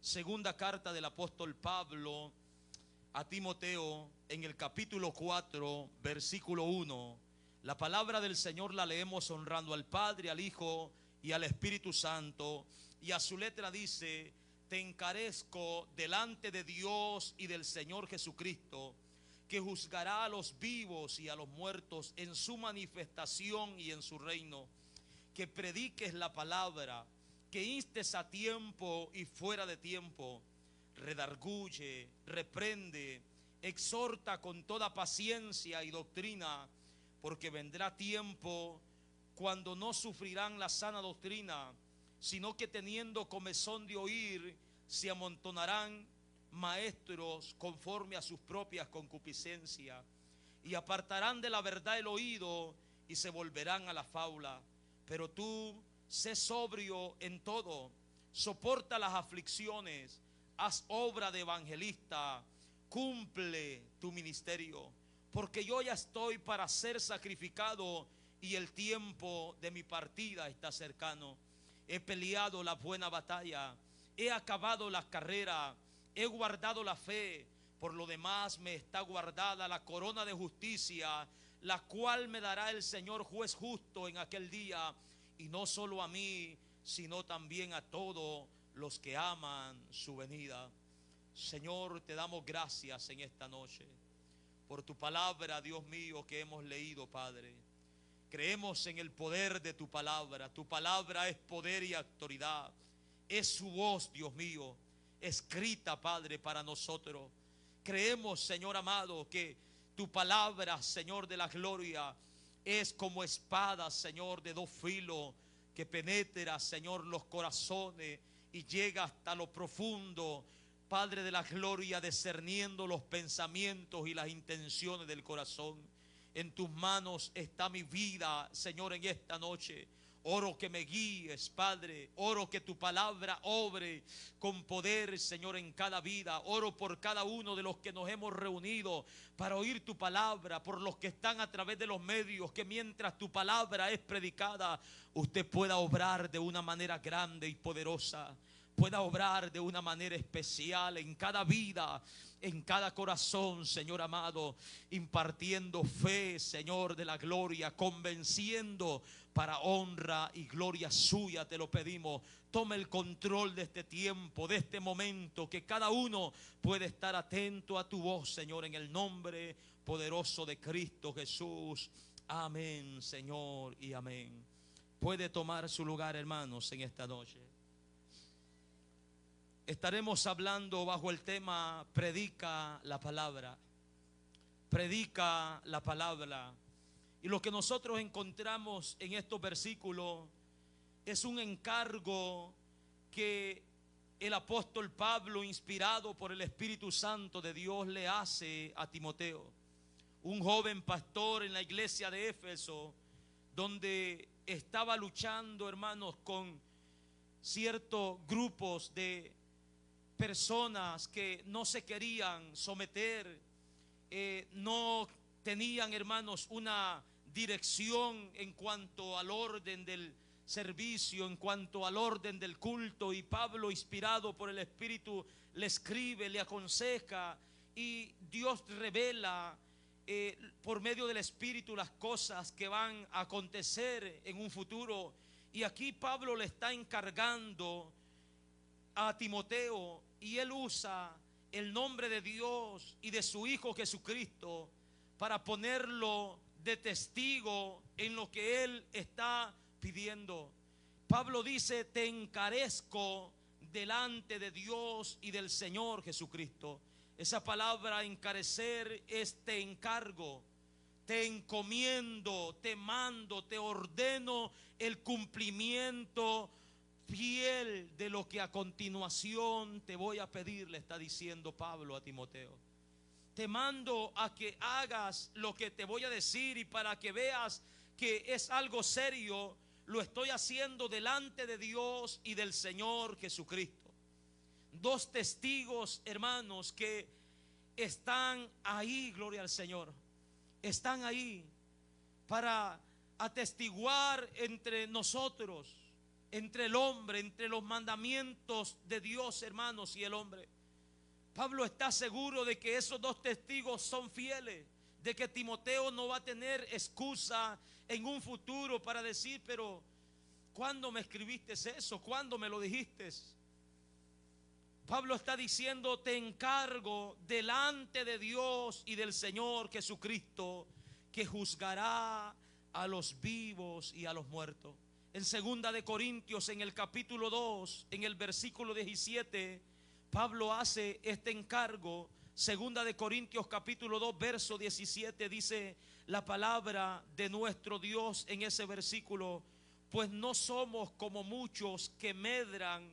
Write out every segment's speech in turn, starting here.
Segunda carta del apóstol Pablo a Timoteo, en el capítulo 4, versículo 1. La palabra del Señor la leemos honrando al Padre, al Hijo y al Espíritu Santo. Y a su letra dice: te encarezco delante de Dios y del Señor Jesucristo, que juzgará a los vivos y a los muertos en su manifestación y en su reino, que prediques la palabra, que instes a tiempo y fuera de tiempo, redarguye, reprende, exhorta con toda paciencia y doctrina, porque vendrá tiempo cuando no sufrirán la sana doctrina, sino que teniendo comezón de oír, se amontonarán maestros conforme a sus propias concupiscencias, y apartarán de la verdad el oído y se volverán a la fábula. Pero tú sé sobrio en todo, soporta las aflicciones, haz obra de evangelista, cumple tu ministerio, porque yo ya estoy para ser sacrificado y el tiempo de mi partida está cercano. He peleado la buena batalla, he acabado la carrera, he guardado la fe. Por lo demás me está guardada la corona de justicia, la cual me dará el Señor juez justo en aquel día, y no solo a mí, sino también a todos los que aman su venida. Señor, te damos gracias en esta noche por tu palabra, Dios mío, que hemos leído, Padre. Creemos en el poder de tu palabra. Tu palabra es poder y autoridad. Es su voz, Dios mío, escrita, Padre, para nosotros. Creemos, Señor amado, que tu palabra, Señor de la gloria, es como espada, Señor, de dos filos, que penetra, Señor, los corazones y llega hasta lo profundo, Padre de la gloria, discerniendo los pensamientos y las intenciones del corazón. En tus manos está mi vida, Señor, en esta noche. Oro que me guíes, Padre. Oro que tu palabra obre con poder, Señor, en cada vida. Oro por cada uno de los que nos hemos reunido para oír tu palabra, por los que están a través de los medios, que mientras tu palabra es predicada, usted pueda obrar de una manera grande y poderosa, pueda obrar de una manera especial en cada vida, en cada corazón, Señor amado, impartiendo fe, Señor de la gloria, convenciendo para honra y gloria suya. Te lo pedimos. Toma el control de este tiempo, de este momento, que cada uno puede estar atento a tu voz, Señor, en el nombre poderoso de Cristo Jesús. Amén, Señor, y amén. Puede tomar su lugar, hermanos, en esta noche. Estaremos hablando bajo el tema predica la palabra. Predica la palabra. Y lo que nosotros encontramos en estos versículos es un encargo que el apóstol Pablo, inspirado por el Espíritu Santo de Dios, le hace a Timoteo, un joven pastor en la iglesia de Éfeso, donde estaba luchando, hermanos, con ciertos grupos de personas que no se querían someter, no tenían, hermanos, una dirección en cuanto al orden del servicio, en cuanto al orden del culto. Y Pablo, inspirado por el Espíritu, le escribe, le aconseja, y Dios revela por medio del Espíritu las cosas que van a acontecer en un futuro. Y aquí Pablo le está encargando a Timoteo, y él usa el nombre de Dios y de su Hijo Jesucristo para ponerlo de testigo en lo que él está pidiendo. Pablo dice: te encarezco delante de Dios y del Señor Jesucristo. Esa palabra encarecer es te encargo, te encomiendo, te mando, te ordeno el cumplimiento fiel de lo que a continuación te voy a pedir, le está diciendo Pablo a Timoteo. Te mando a que hagas lo que te voy a decir, y para que veas que es algo serio, lo estoy haciendo delante de Dios y del Señor Jesucristo. Dos testigos, hermanos, que están ahí, gloria al Señor, están ahí para atestiguar entre nosotros entre el hombre, entre los mandamientos de Dios, hermanos, y el hombre. Pablo está seguro de que esos dos testigos son fieles, de que Timoteo no va a tener excusa en un futuro para decir, pero ¿cuándo me escribiste eso? ¿Cuándo me lo dijiste? Pablo está diciendo, te encargo delante de Dios y del Señor Jesucristo, que juzgará a los vivos y a los muertos. En 2 de Corintios, en el capítulo 2, en el versículo 17, Pablo hace este encargo. 2 de Corintios capítulo 2 verso 17 dice la palabra de nuestro Dios en ese versículo: pues no somos como muchos que medran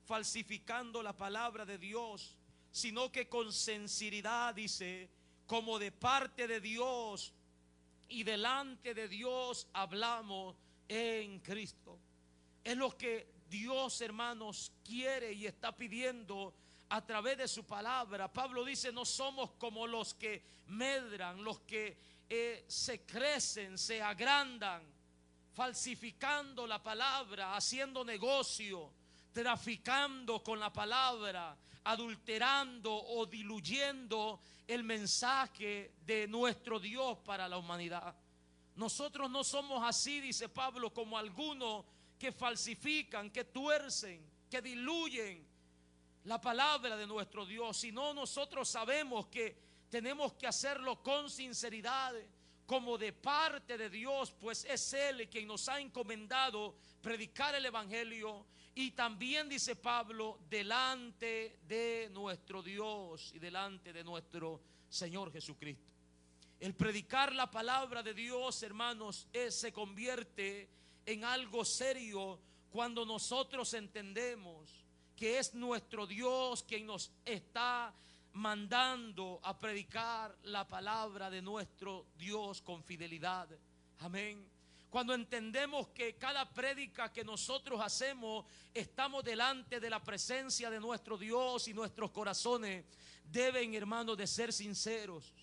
falsificando la palabra de Dios, sino que con sinceridad, dice, como de parte de Dios y delante de Dios hablamos en Cristo. Es lo que Dios, hermanos, quiere y está pidiendo a través de su palabra. Pablo dice, no somos como los que medran, los que se crecen, se agrandan, falsificando la palabra, haciendo negocio, traficando con la palabra, adulterando o diluyendo el mensaje de nuestro Dios para la humanidad. Nosotros no somos así, dice Pablo, como algunos que falsifican, que tuercen, que diluyen la palabra de nuestro Dios, sino nosotros sabemos que tenemos que hacerlo con sinceridad, como de parte de Dios, pues es Él quien nos ha encomendado predicar el evangelio. Y también, dice Pablo, delante de nuestro Dios y delante de nuestro Señor Jesucristo. El predicar la palabra de Dios, hermanos, se convierte en algo serio cuando nosotros entendemos que es nuestro Dios quien nos está mandando a predicar la palabra de nuestro Dios con fidelidad. Amén. Cuando entendemos que cada prédica que nosotros hacemos, estamos delante de la presencia de nuestro Dios, y nuestros corazones deben, hermanos, de ser sinceros,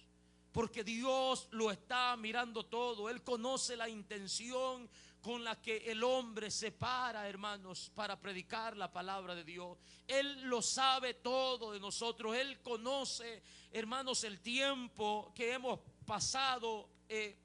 porque Dios lo está mirando todo. Él conoce la intención con la que el hombre se para, hermanos, para predicar la palabra de Dios. Él lo sabe todo de nosotros. Él conoce, hermanos, el tiempo que hemos pasado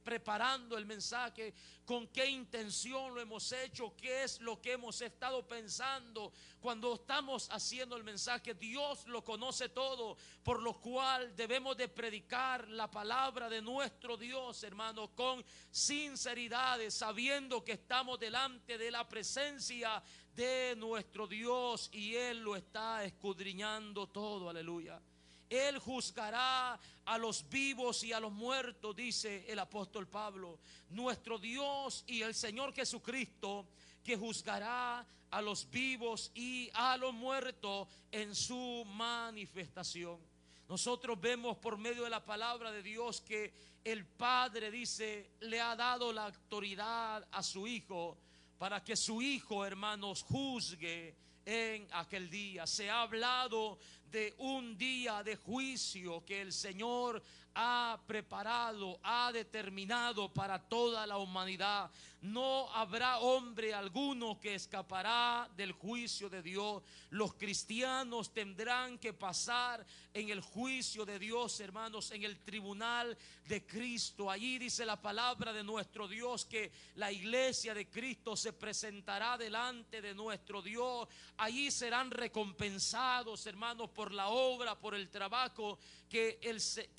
preparando el mensaje, con qué intención lo hemos hecho, qué es lo que hemos estado pensando cuando estamos haciendo el mensaje. Dios lo conoce todo, por lo cual debemos de predicar la palabra de nuestro Dios, hermanos, con sinceridad, sabiendo que estamos delante de la presencia de nuestro Dios y Él lo está escudriñando todo. Aleluya. Él juzgará a los vivos y a los muertos, dice el apóstol Pablo. Nuestro Dios y el Señor Jesucristo, que juzgará a los vivos y a los muertos en su manifestación. Nosotros vemos por medio de la palabra de Dios que el Padre, dice, le ha dado la autoridad a su Hijo, para que su Hijo, hermanos, juzgue en aquel día. Se ha hablado de un día de juicio que el Señor ha preparado, ha determinado para toda la humanidad. No habrá hombre alguno que escapará del juicio de Dios. Los cristianos tendrán que pasar en el juicio de Dios, hermanos, en el tribunal de Cristo. Allí dice la palabra de nuestro Dios que la iglesia de Cristo se presentará delante de nuestro Dios. Allí serán recompensados, hermanos, por la obra, por el trabajo que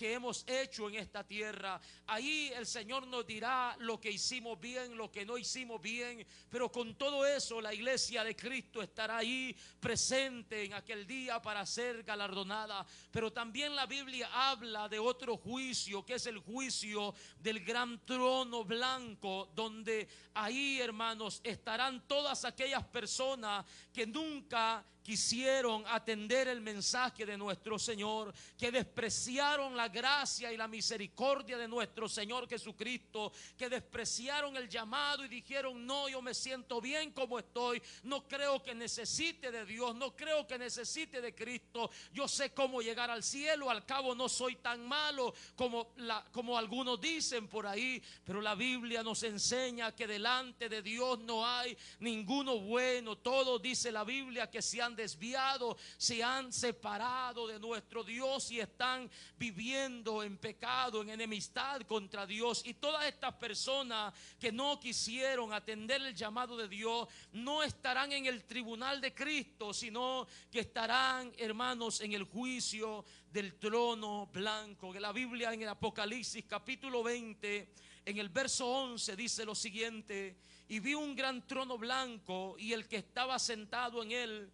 hemos hecho en esta tierra. Ahí el Señor nos dirá lo que hicimos bien, lo que no hicimos bien, pero con todo eso la iglesia de Cristo estará ahí presente en aquel día para ser galardonada. Pero también la Biblia habla de otro juicio, que es el juicio del gran trono blanco, donde ahí, hermanos, estarán todas aquellas personas que nunca quisieron atender el mensaje de nuestro Señor, que despreciaron la gracia y la misericordia de nuestro Señor Jesucristo, que despreciaron el llamado y dijeron: no, yo me siento bien como estoy, no creo que necesite de Dios, no creo que necesite de Cristo, yo sé cómo llegar al cielo, al cabo no soy tan malo como algunos dicen por ahí. Pero la Biblia nos enseña que delante de Dios no hay ninguno bueno. Todos, dice la Biblia, que se han desviado, se han separado de nuestro Dios y están viviendo en pecado, en enemistad contra Dios. Y todas estas personas que no quisieron atender el llamado de Dios no estarán en el tribunal de Cristo, sino que estarán, hermanos, en el juicio del trono blanco. Que la Biblia en el Apocalipsis capítulo 20, en el verso 11, dice lo siguiente: y vi un gran trono blanco y el que estaba sentado en él,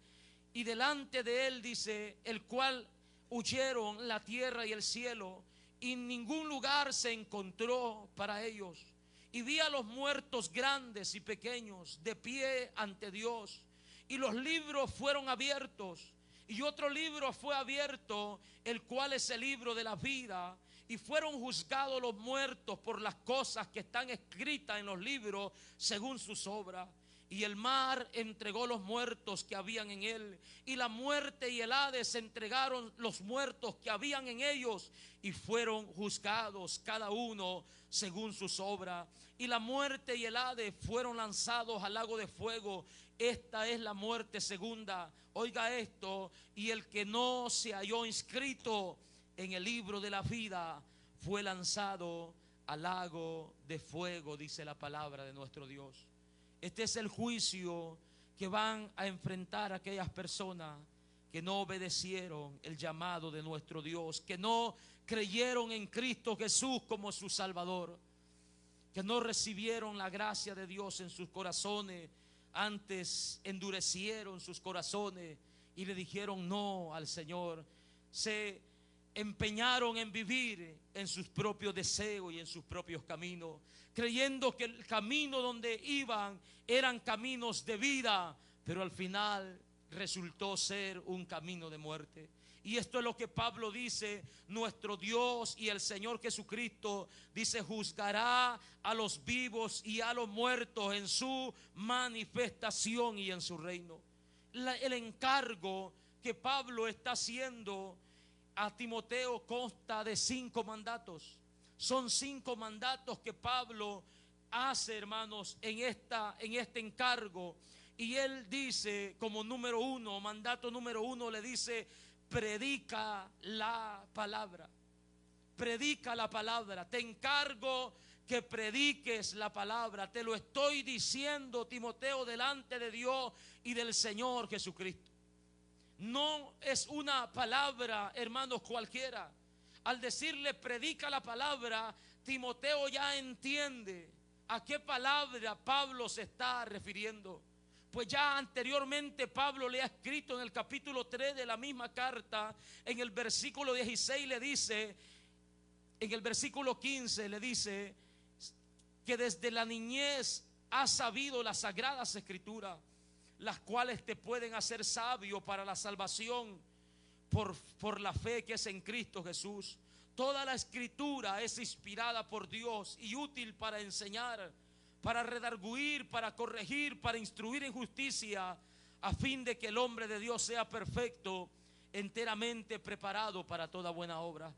y delante de él, dice, el cual huyeron la tierra y el cielo, y ningún lugar se encontró para ellos. Y vi a los muertos grandes y pequeños de pie ante Dios, y los libros fueron abiertos, y otro libro fue abierto, el cual es el libro de la vida. Y fueron juzgados los muertos por las cosas que están escritas en los libros según sus obras. Y el mar entregó los muertos que habían en él, y la muerte y el Hades entregaron los muertos que habían en ellos, y fueron juzgados cada uno según sus obras. Y la muerte y el Hades fueron lanzados al lago de fuego. Esta es la muerte segunda. Oiga esto: y el que no se halló inscrito en el libro de la vida fue lanzado al lago de fuego, dice la palabra de nuestro Dios. Este es el juicio que van a enfrentar aquellas personas que no obedecieron el llamado de nuestro Dios, que no creyeron en Cristo Jesús como su Salvador, que no recibieron la gracia de Dios en sus corazones, antes endurecieron sus corazones y le dijeron no al Señor. Se empeñaron en vivir en sus propios deseos y en sus propios caminos, creyendo que el camino donde iban eran caminos de vida, pero al final resultó ser un camino de muerte. Y esto es lo que Pablo dice: nuestro Dios y el Señor Jesucristo, dice, juzgará a los vivos y a los muertos en su manifestación y en su reino. El encargo que Pablo está haciendo a Timoteo consta de 5 mandatos. Son 5 mandatos que Pablo hace, hermanos, en este encargo. Y él dice, como número 1, mandato número 1, le dice: predica la palabra. Predica la palabra. Te encargo que prediques la palabra. Te lo estoy diciendo, Timoteo, delante de Dios y del Señor Jesucristo. No es una palabra, hermanos, cualquiera. Al decirle predica la palabra, Timoteo ya entiende a qué palabra Pablo se está refiriendo. Pues ya anteriormente Pablo le ha escrito en el capítulo 3 de la misma carta, en el versículo 16 le dice, en el versículo 15 le dice que desde la niñez has sabido las sagradas escrituras, las cuales te pueden hacer sabio para la salvación por la fe que es en Cristo Jesús. Toda la escritura es inspirada por Dios y útil para enseñar, para redarguir, para corregir, para instruir en justicia, a fin de que el hombre de Dios sea perfecto, enteramente preparado para toda buena obra.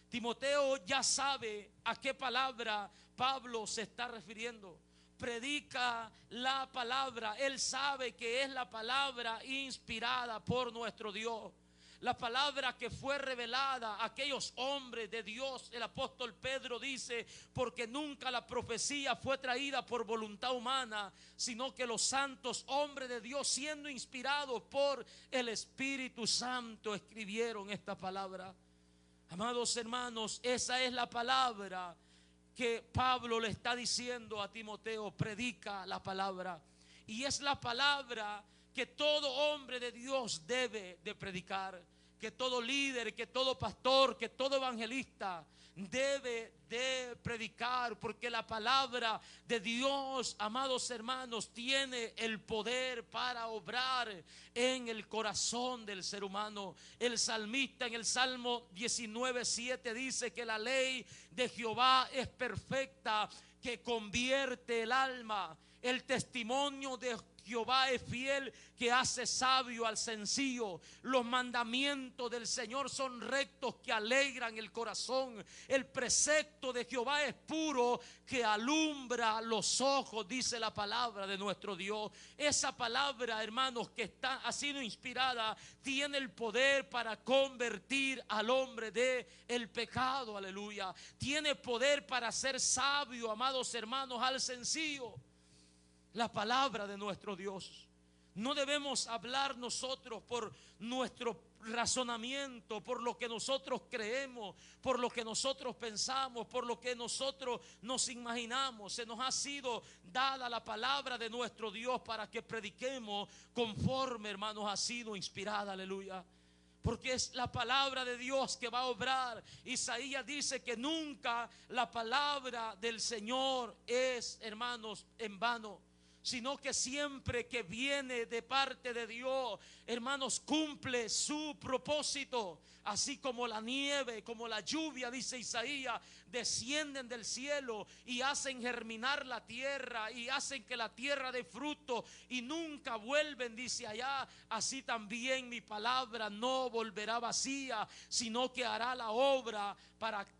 Timoteo ya sabe a qué palabra Pablo se está refiriendo. Predica la palabra. Él sabe que es la palabra inspirada por nuestro Dios, la palabra que fue revelada a aquellos hombres de Dios. El apóstol Pedro dice: porque nunca la profecía fue traída por voluntad humana, sino que los santos hombres de Dios, siendo inspirados por el Espíritu Santo, escribieron esta palabra. Amados hermanos, esa es la palabra que Pablo le está diciendo a Timoteo: predica la palabra. Y es la palabra que todo hombre de Dios debe de predicar, que todo líder, que todo pastor, que todo evangelista debe de predicar, porque la palabra de Dios, amados hermanos, tiene el poder para obrar en el corazón del ser humano. El salmista en el Salmo 19:7 dice que la ley de Jehová es perfecta, que convierte el alma. El testimonio de Jehová es fiel, que hace sabio al sencillo. Los mandamientos del Señor son rectos, que alegran el corazón. El precepto de Jehová es puro, que alumbra los ojos, dice la palabra de nuestro Dios. Esa palabra, hermanos, que ha sido inspirada, tiene el poder para convertir al hombre de el pecado, aleluya. Tiene poder para ser sabio, amados hermanos, al sencillo. La palabra de nuestro Dios. No debemos hablar nosotros por nuestro razonamiento, por lo que nosotros creemos, por lo que nosotros pensamos, por lo que nosotros nos imaginamos. Se nos ha sido dada la palabra de nuestro Dios para que prediquemos conforme, hermanos, ha sido inspirada, aleluya. Porque es la palabra de Dios que va a obrar. Isaías dice que nunca la palabra del Señor es, hermanos, en vano, sino que siempre que viene de parte de Dios, hermanos, cumple su propósito. Así como la nieve, como la lluvia, dice Isaías, descienden del cielo y hacen germinar la tierra y hacen que la tierra dé fruto y nunca vuelven, dice allá. Así también mi palabra no volverá vacía, sino que hará la obra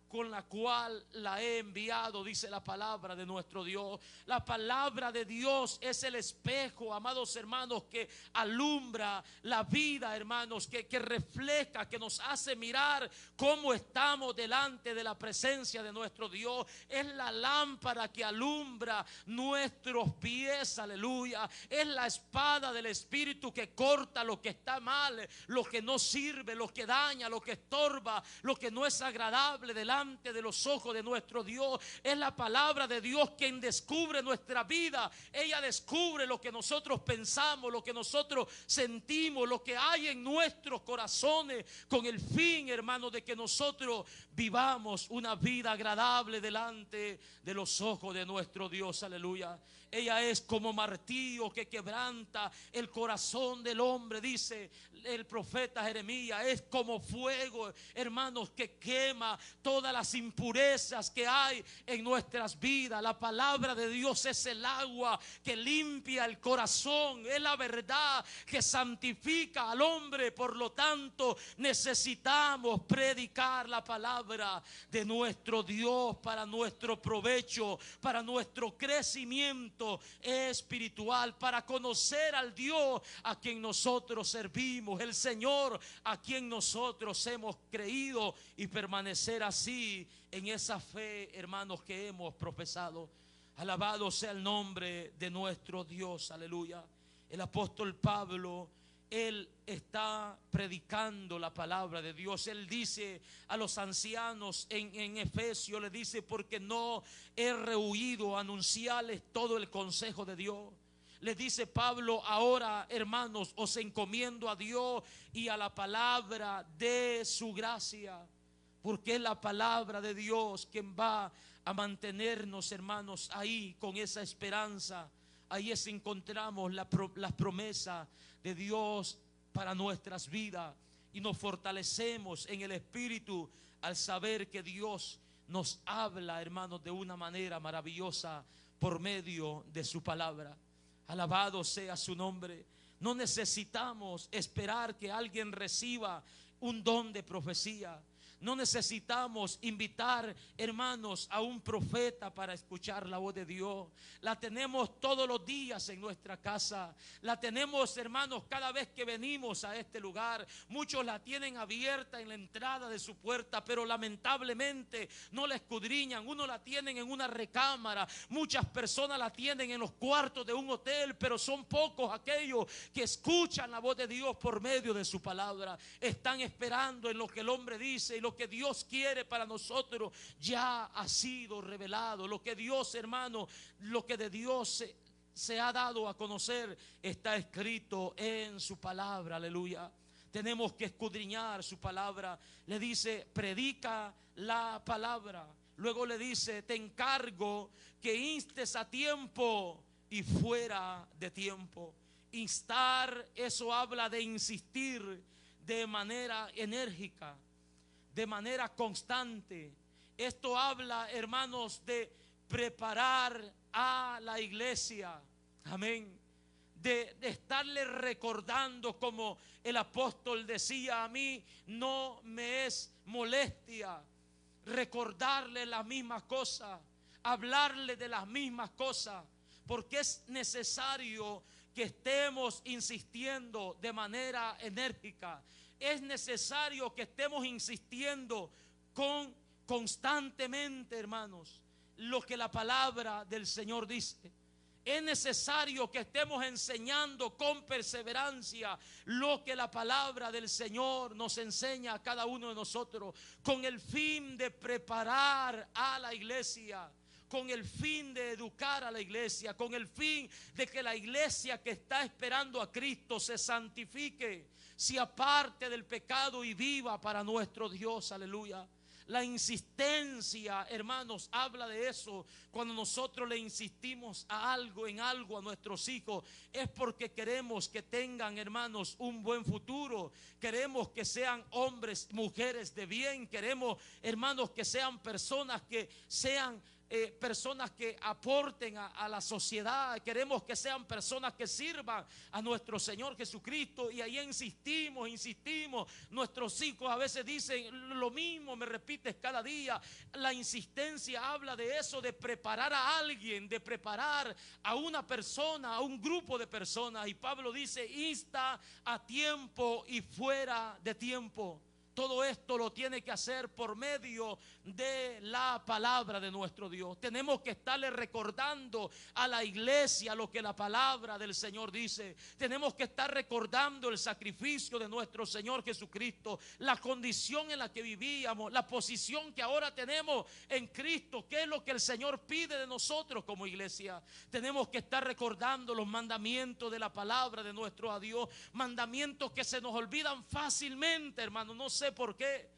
con la cual la he enviado, dice la palabra de nuestro Dios. La palabra de Dios es el espejo, amados hermanos, que alumbra la vida, hermanos, que refleja, que nos hace mirar cómo estamos delante de la presencia de nuestro Dios. Es la lámpara que alumbra nuestros pies, aleluya. Es la espada del Espíritu que corta lo que está mal, lo que no sirve, lo que daña, lo que estorba, lo que no es agradable delante de los ojos de nuestro Dios. Es la palabra de Dios quien descubre nuestra vida. Ella descubre lo que nosotros pensamos, lo que nosotros sentimos, lo que hay en nuestros corazones, con el fin, hermano, de que nosotros vivamos una vida agradable delante de los ojos de nuestro Dios, aleluya. Ella es como martillo que quebranta el corazón del hombre, dice el profeta Jeremías. Es como fuego, hermanos, que quema todas las impurezas que hay en nuestras vidas. La palabra de Dios es el agua que limpia el corazón, es la verdad que santifica al hombre. Por lo tanto, necesitamos predicar la palabra de nuestro Dios para nuestro provecho, para nuestro crecimiento espiritual, para conocer al Dios a quien nosotros servimos, el Señor a quien nosotros hemos creído, y permanecer así en esa fe, hermanos, que hemos profesado. Alabado sea el nombre de nuestro Dios, aleluya. El apóstol Pablo, él está predicando la palabra de Dios. Él dice a los ancianos en Efesios, le dice: porque no he rehuido anunciarles todo el consejo de Dios. Les dice Pablo: ahora, hermanos, os encomiendo a Dios y a la palabra de su gracia, porque es la palabra de Dios quien va a mantenernos, hermanos, ahí con esa esperanza. Ahí encontramos las promesas de Dios para nuestras vidas, y nos fortalecemos en el Espíritu al saber que Dios nos habla, hermanos, de una manera maravillosa por medio de su palabra. Alabado sea su nombre. No necesitamos esperar que alguien reciba un don de profecía. No necesitamos invitar, hermanos, a un profeta para escuchar la voz de Dios. La tenemos todos los días en nuestra casa. La tenemos, hermanos, cada vez que venimos a este lugar. Muchos la tienen abierta en la entrada de su puerta, pero lamentablemente no la escudriñan. Uno la tienen en una recámara. Muchas personas la tienen en los cuartos de un hotel, pero son pocos aquellos que escuchan la voz de Dios por medio de su palabra. Están esperando en lo que el hombre dice, y lo que Dios quiere para nosotros ya ha sido revelado. Lo que Dios, hermano, lo que de Dios se ha dado a conocer está escrito en su palabra, aleluya. Tenemos que escudriñar su palabra. Le dice, predica la palabra. Luego le dice, te encargo que instes a tiempo y fuera de tiempo. Instar, eso habla de insistir de manera enérgica, de manera constante. Esto habla, hermanos, de preparar a la iglesia. Amén. De estarle recordando, como el apóstol decía, a mí no me es molestia recordarle las mismas cosas, hablarle de las mismas cosas, porque es necesario que estemos insistiendo de manera enérgica. Es necesario que estemos insistiendo constantemente, hermanos, lo que la palabra del Señor dice. Es necesario que estemos enseñando con perseverancia lo que la palabra del Señor nos enseña a cada uno de nosotros, con el fin de preparar a la iglesia, con el fin de educar a la iglesia, con el fin de que la iglesia que está esperando a Cristo se santifique, se aparte del pecado y viva para nuestro Dios. Aleluya. La insistencia, hermanos, habla de eso. Cuando nosotros le insistimos a algo, en algo a nuestros hijos, es porque queremos que tengan, hermanos, un buen futuro. Queremos que sean hombres, mujeres de bien. Queremos, hermanos, que sean personas que sean personas que aporten a la sociedad. Queremos que sean personas que sirvan a nuestro Señor Jesucristo, y ahí insistimos. Nuestros hijos a veces dicen lo mismo, me repites cada día. La insistencia habla de eso, de preparar a alguien, de preparar a una persona, a un grupo de personas. Y Pablo dice, insta a tiempo y fuera de tiempo. Todo esto lo tiene que hacer por medio de la palabra de nuestro Dios. Tenemos que estarle recordando a la iglesia lo que la palabra del Señor dice. Tenemos que estar recordando el sacrificio de nuestro Señor Jesucristo, la condición en la que vivíamos, la posición que ahora tenemos en Cristo, qué es lo que el Señor pide de nosotros como iglesia. Tenemos que estar recordando los mandamientos de la palabra de nuestro Dios, mandamientos que se nos olvidan fácilmente, hermano. No sé por qué,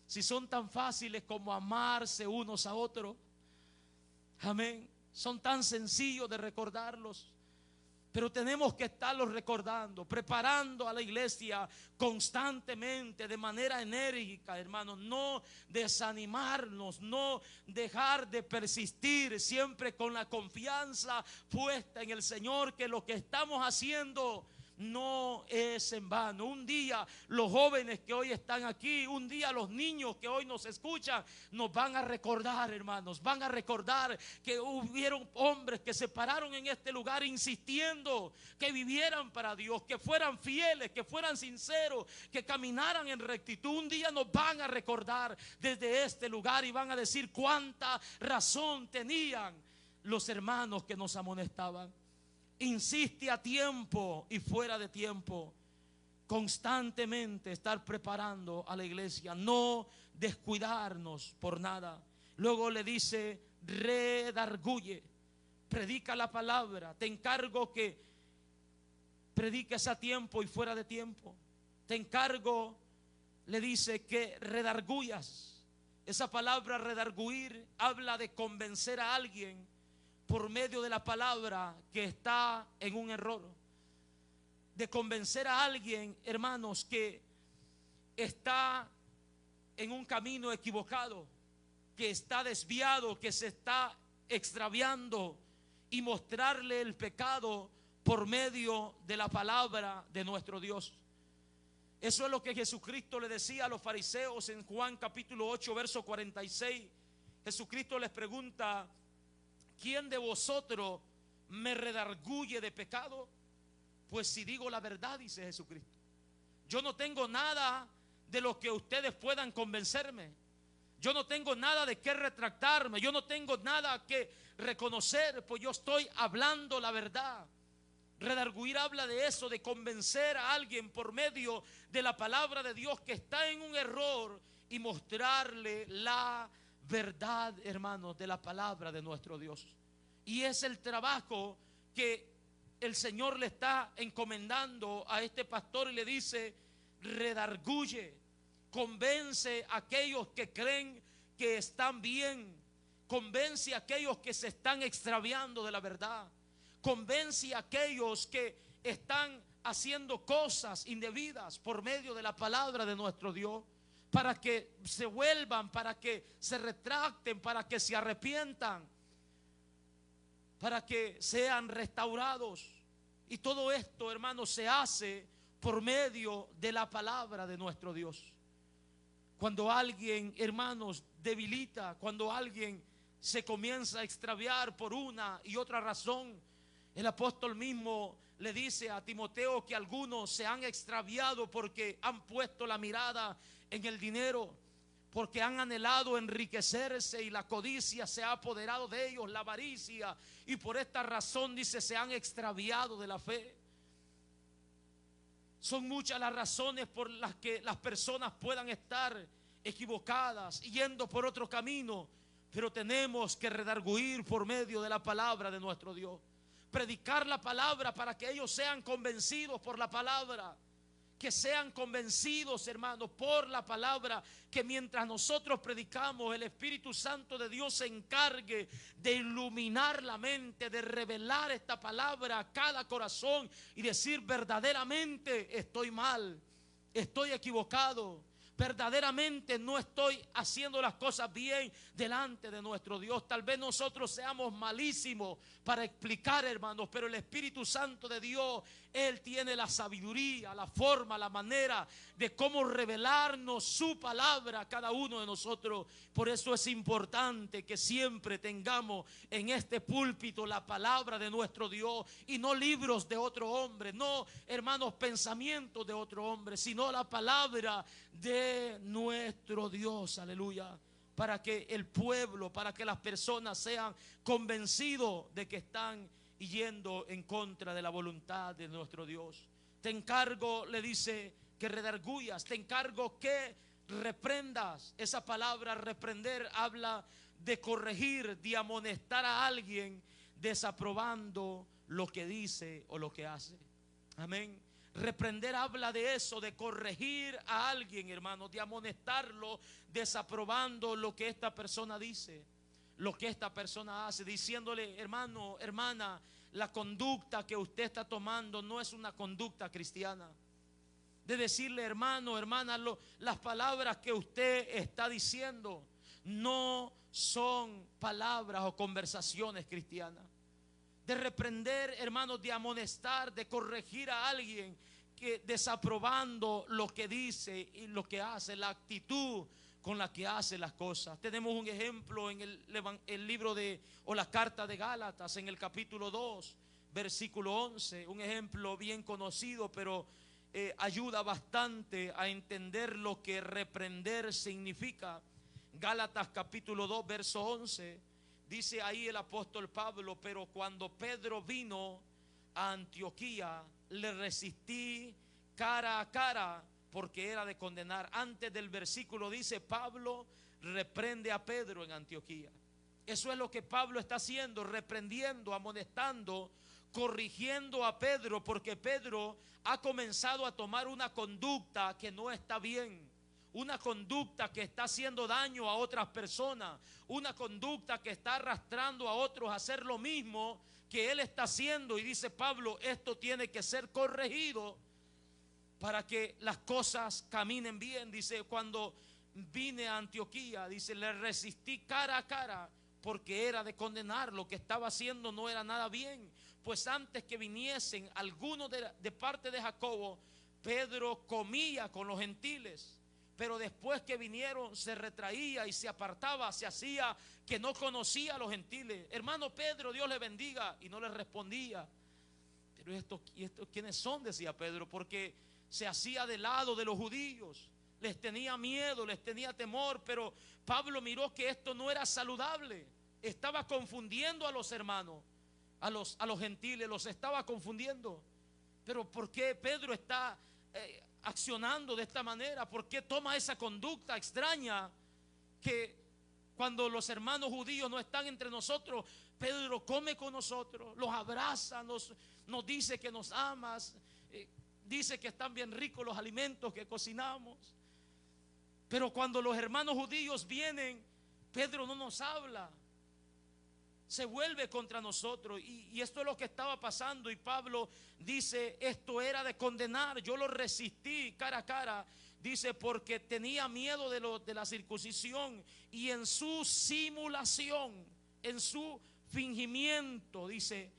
si son tan fáciles como amarse unos a otros. Amén. Son tan sencillos de recordarlos, pero tenemos que estarlos recordando, preparando a la iglesia constantemente, de manera enérgica, hermanos. No desanimarnos, no dejar de persistir, siempre con la confianza puesta en el Señor, que lo que estamos haciendo no es en vano. Un día los jóvenes que hoy están aquí, un día los niños que hoy nos escuchan, nos van a recordar, hermanos, van a recordar que hubieron hombres que se pararon en este lugar insistiendo que vivieran para Dios, que fueran fieles, que fueran sinceros, que caminaran en rectitud. Un día nos van a recordar desde este lugar y van a decir cuánta razón tenían los hermanos que nos amonestaban. Insiste a tiempo y fuera de tiempo. Constantemente estar preparando a la iglesia, no descuidarnos por nada. Luego le dice, redarguye, predica la palabra. Te encargo que prediques a tiempo y fuera de tiempo. Te encargo, le dice, que redarguyas. Esa palabra redarguir habla de convencer a alguien por medio de la palabra que está en un error. De convencer a alguien, hermanos, que está en un camino equivocado, que está desviado, que se está extraviando, y mostrarle el pecado por medio de la palabra de nuestro Dios. Eso es lo que Jesucristo le decía a los fariseos en Juan capítulo 8, verso 46. Jesucristo les pregunta, ¿quién de vosotros me redarguye de pecado? Pues si digo la verdad, dice Jesucristo, yo no tengo nada de lo que ustedes puedan convencerme. Yo no tengo nada de qué retractarme. Yo no tengo nada que reconocer, pues yo estoy hablando la verdad. Redarguir habla de eso, de convencer a alguien por medio de la palabra de Dios que está en un error, y mostrarle la verdad, hermanos, de la palabra de nuestro Dios. Y es el trabajo que el Señor le está encomendando a este pastor, y le dice, redarguye, convence a aquellos que creen que están bien, convence a aquellos que se están extraviando de la verdad, convence a aquellos que están haciendo cosas indebidas por medio de la palabra de nuestro Dios, para que se vuelvan, para que se retracten, para que se arrepientan, para que sean restaurados. Y todo esto, hermanos, se hace por medio de la palabra de nuestro Dios. Cuando alguien, hermanos, debilita, cuando alguien se comienza a extraviar por una y otra razón, el apóstol mismo le dice a Timoteo que algunos se han extraviado porque han puesto la mirada en el dinero, porque han anhelado enriquecerse y la codicia se ha apoderado de ellos, la avaricia, y por esta razón, dice, se han extraviado de la fe. Son muchas las razones por las que las personas puedan estar equivocadas, yendo por otro camino, pero tenemos que redarguir por medio de la palabra de nuestro Dios, predicar la palabra para que ellos sean convencidos por la palabra, que sean convencidos, hermanos, por la palabra, que mientras nosotros predicamos, el Espíritu Santo de Dios se encargue de iluminar la mente, de revelar esta palabra a cada corazón y decir: verdaderamente estoy mal, estoy equivocado, verdaderamente no estoy haciendo las cosas bien delante de nuestro Dios. Tal vez nosotros seamos malísimos para explicar, hermanos, pero el Espíritu Santo de Dios, Él tiene la sabiduría, la forma, la manera de cómo revelarnos su palabra a cada uno de nosotros. Por eso es importante que siempre tengamos en este púlpito la palabra de nuestro Dios y no libros de otro hombre, no, hermanos, pensamientos de otro hombre, sino la palabra de nuestro Dios. Aleluya. Para que el pueblo, para que las personas sean convencidos de que están yendo en contra de la voluntad de nuestro Dios. Te encargo, le dice, que redarguyas, te encargo que reprendas. Esa palabra reprender habla de corregir, de amonestar a alguien desaprobando lo que dice o lo que hace. Amén. Reprender habla de eso, de corregir a alguien, hermano, de amonestarlo, desaprobando lo que esta persona dice, lo que esta persona hace, diciéndole: hermano, hermana, la conducta que usted está tomando no es una conducta cristiana. De decirle: hermano, hermana, las palabras que usted está diciendo no son palabras o conversaciones cristianas. De reprender, hermanos, de amonestar, de corregir a alguien que desaprobando lo que dice y lo que hace, la actitud con la que hace las cosas. Tenemos un ejemplo en el libro de, o la carta de Gálatas, en el capítulo 2, versículo 11, un ejemplo bien conocido, pero ayuda bastante a entender lo que reprender significa. Gálatas capítulo 2, verso 11. Dice ahí el apóstol Pablo: pero cuando Pedro vino a Antioquía, le resistí cara a cara, porque era de condenar. Antes del versículo dice: Pablo reprende a Pedro en Antioquía. Eso es lo que Pablo está haciendo, reprendiendo, amonestando, corrigiendo a Pedro, porque Pedro ha comenzado a tomar una conducta que no está bien. Una conducta que está haciendo daño a otras personas, una conducta que está arrastrando a otros a hacer lo mismo que él está haciendo. Y dice Pablo: esto tiene que ser corregido para que las cosas caminen bien. Dice: cuando vine a Antioquía, dice, le resistí cara a cara, porque era de condenar. Lo que estaba haciendo no era nada bien. Pues antes que viniesen algunos de parte de Jacobo, Pedro comía con los gentiles. Pero después que vinieron se retraía y se apartaba, se hacía que no conocía a los gentiles. Hermano Pedro, Dios le bendiga. Y no le respondía. Pero estos ¿quiénes son?, decía Pedro, porque se hacía de lado de los judíos. Les tenía miedo, les tenía temor. Pero Pablo miró que esto no era saludable. Estaba confundiendo a los hermanos, a los gentiles, los estaba confundiendo. Pero ¿por qué Pedro está accionando de esta manera? ¿Por qué toma esa conducta extraña que cuando los hermanos judíos no están entre nosotros, Pedro come con nosotros, los abraza, nos dice que nos amas, dice que están bien ricos los alimentos que cocinamos. Pero cuando los hermanos judíos vienen, Pedro no nos habla. Se vuelve contra nosotros. Y esto es lo que estaba pasando. Y Pablo dice, esto era de condenar. Yo lo resistí cara a cara. Dice, porque tenía miedo de la circuncisión. Y en su simulación, en su fingimiento, dice,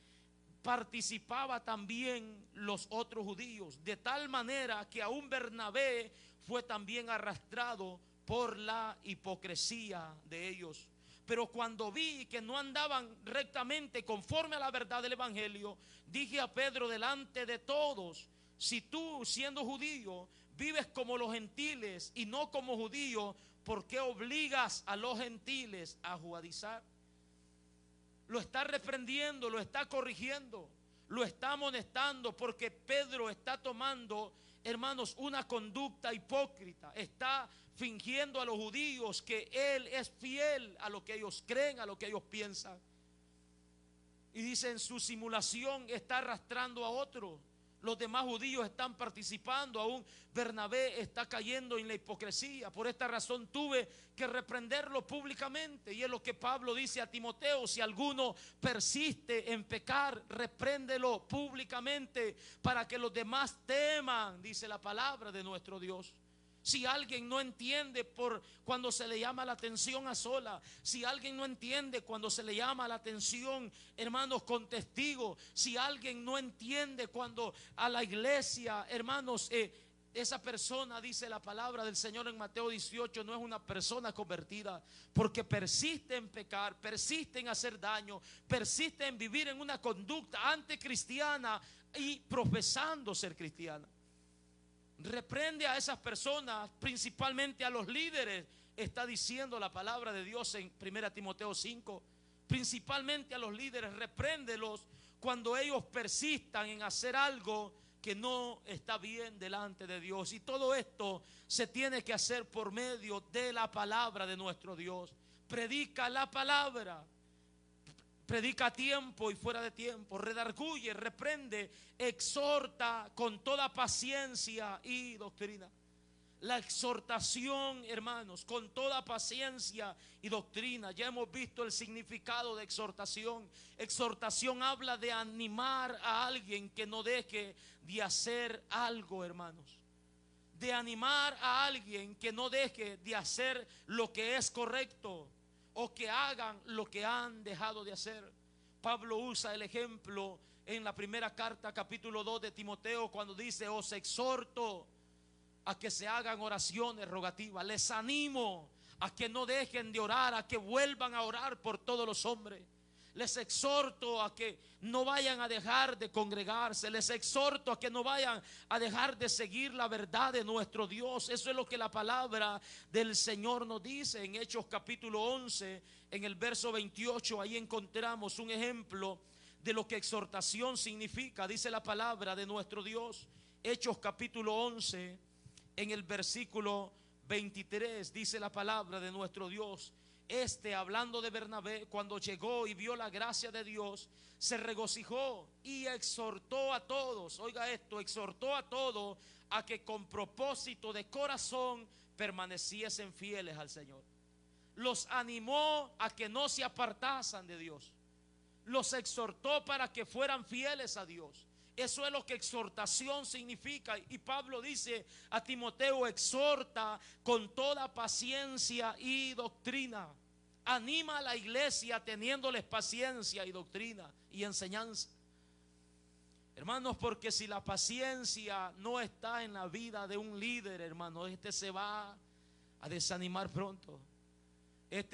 participaba también los otros judíos. De tal manera que aún Bernabé fue también arrastrado por la hipocresía de ellos. Pero cuando vi que no andaban rectamente conforme a la verdad del evangelio, dije a Pedro delante de todos, si tú, siendo judío, vives como los gentiles y no como judío, ¿por qué obligas a los gentiles a judaizar? Lo está reprendiendo, lo está corrigiendo, lo está amonestando, porque Pedro está tomando, hermanos, una conducta hipócrita. Está fingiendo a los judíos que él es fiel a lo que ellos creen, a lo que ellos piensan. Y dice, en su simulación está arrastrando a otros. Los demás judíos están participando, aún Bernabé está cayendo en la hipocresía. Por esta razón tuve que reprenderlo públicamente. Y es lo que Pablo dice a Timoteo: si alguno persiste en pecar, repréndelo públicamente para que los demás teman, dice la palabra de nuestro Dios. Si alguien no entiende por cuando se le llama la atención a sola, si alguien no entiende cuando se le llama la atención, hermanos, con testigos, si alguien no entiende cuando a la iglesia, hermanos, esa persona, dice la palabra del Señor en Mateo 18, no es una persona convertida, porque persiste en pecar, persiste en hacer daño, persiste en vivir en una conducta anticristiana y profesando ser cristiana. Reprende a esas personas, principalmente a los líderes, está diciendo la palabra de Dios en 1 Timoteo 5. Principalmente a los líderes, repréndelos cuando ellos persistan en hacer algo que no está bien delante de Dios. Y todo esto se tiene que hacer por medio de la palabra de nuestro Dios. Predica la palabra. Predica a tiempo y fuera de tiempo, redarguye, reprende, exhorta con toda paciencia y doctrina. La exhortación, hermanos, con toda paciencia y doctrina. Ya hemos visto el significado de exhortación. Exhortación habla de animar a alguien que no deje de hacer algo, hermanos. De animar a alguien que no deje de hacer lo que es correcto, o que hagan lo que han dejado de hacer. Pablo usa el ejemplo en la primera carta, capítulo 2 de Timoteo, cuando dice: os exhorto a que se hagan oraciones rogativas. Les animo a que no dejen de orar, a que vuelvan a orar por todos los hombres. Les exhorto a que no vayan a dejar de congregarse. Les exhorto a que no vayan a dejar de seguir la verdad de nuestro Dios. Eso es lo que la palabra del Señor nos dice en Hechos capítulo 11, en el verso 28. Ahí encontramos un ejemplo de lo que exhortación significa. Dice la palabra de nuestro Dios. Hechos capítulo 11, en el versículo 23, dice la palabra de nuestro Dios: hablando de Bernabé, cuando llegó y vio la gracia de Dios, se regocijó y exhortó a todos, oiga esto, exhortó a todos a que con propósito de corazón permaneciesen fieles al Señor. Los animó a que no se apartasen de Dios. Los exhortó para que fueran fieles a Dios. Eso es lo que exhortación significa. Y Pablo dice a Timoteo: exhorta con toda paciencia y doctrina. Anima a la iglesia teniéndoles paciencia y doctrina y enseñanza. Hermanos, porque si la paciencia no está en la vida de un líder, hermano, se va a desanimar pronto.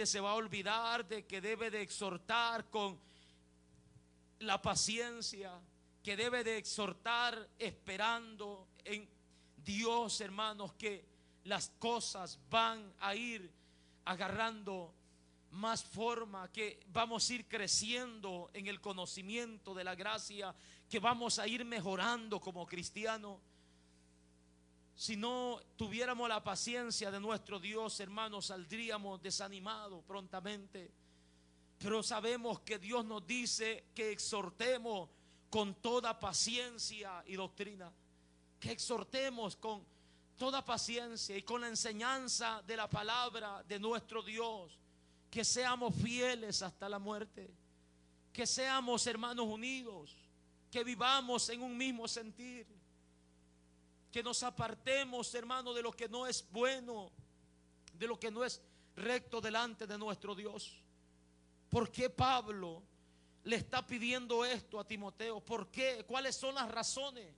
Se va a olvidar de que debe de exhortar con la paciencia, que debe de exhortar esperando en Dios, hermanos, que las cosas van a ir agarrando más forma, que vamos a ir creciendo en el conocimiento de la gracia, que vamos a ir mejorando como cristianos. Si no tuviéramos la paciencia de nuestro Dios, hermanos, saldríamos desanimados prontamente. Pero sabemos que Dios nos dice que exhortemos con toda paciencia y doctrina. que exhortemos con toda paciencia y con la enseñanza de la palabra de nuestro Dios, que seamos fieles hasta la muerte, que seamos hermanos unidos, que vivamos en un mismo sentir, que nos apartemos, hermano, de lo que no es bueno, de lo que no es recto delante de nuestro Dios. ¿Por qué Pablo le está pidiendo esto a Timoteo? ¿Por qué? ¿Cuáles son las razones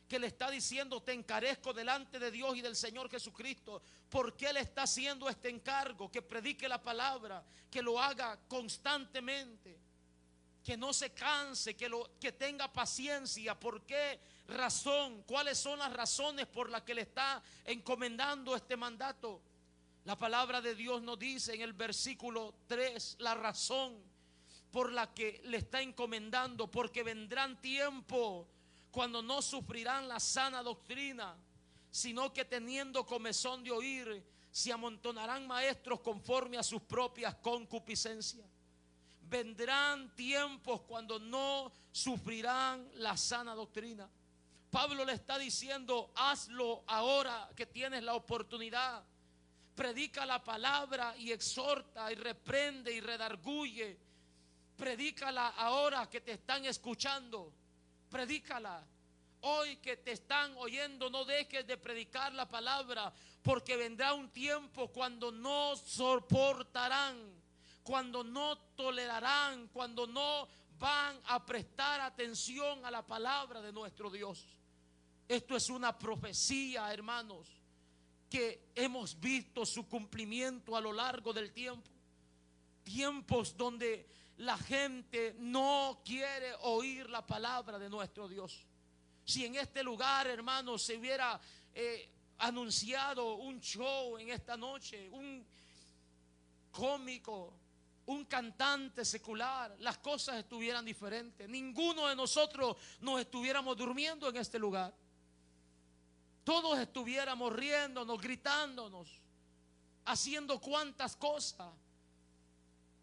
que le está diciendo te encarezco delante de Dios y del Señor Jesucristo? ¿Por qué le está haciendo este encargo? Que predique la palabra, que lo haga constantemente, que no se canse, que tenga paciencia. ¿Por qué razón? ¿Cuáles son las razones por las que le está encomendando este mandato? La palabra de Dios nos dice en el versículo 3 la razón por la que le está encomendando: porque vendrán tiempos cuando no sufrirán la sana doctrina, sino que teniendo comezón de oír, se amontonarán maestros conforme a sus propias concupiscencias. Vendrán tiempos cuando no sufrirán la sana doctrina. Pablo le está diciendo: hazlo ahora que tienes la oportunidad. Predica la palabra y exhorta y reprende y redarguye. Predícala ahora que te están escuchando. Predícala. Hoy que te están oyendo, no dejes de predicar la palabra, porque vendrá un tiempo cuando no soportarán, cuando no tolerarán, cuando no van a prestar atención a la palabra de nuestro Dios. Esto es una profecía, hermanos, que hemos visto su cumplimiento a lo largo del tiempo. Tiempos donde la gente no quiere oír la palabra de nuestro Dios. Si en este lugar, hermanos, se hubiera anunciado un show en esta noche, un cómico, un cantante secular, las cosas estuvieran diferentes. Ninguno de nosotros nos estuviéramos durmiendo en este lugar. Todos estuviéramos riéndonos, gritándonos, haciendo cuantas cosas.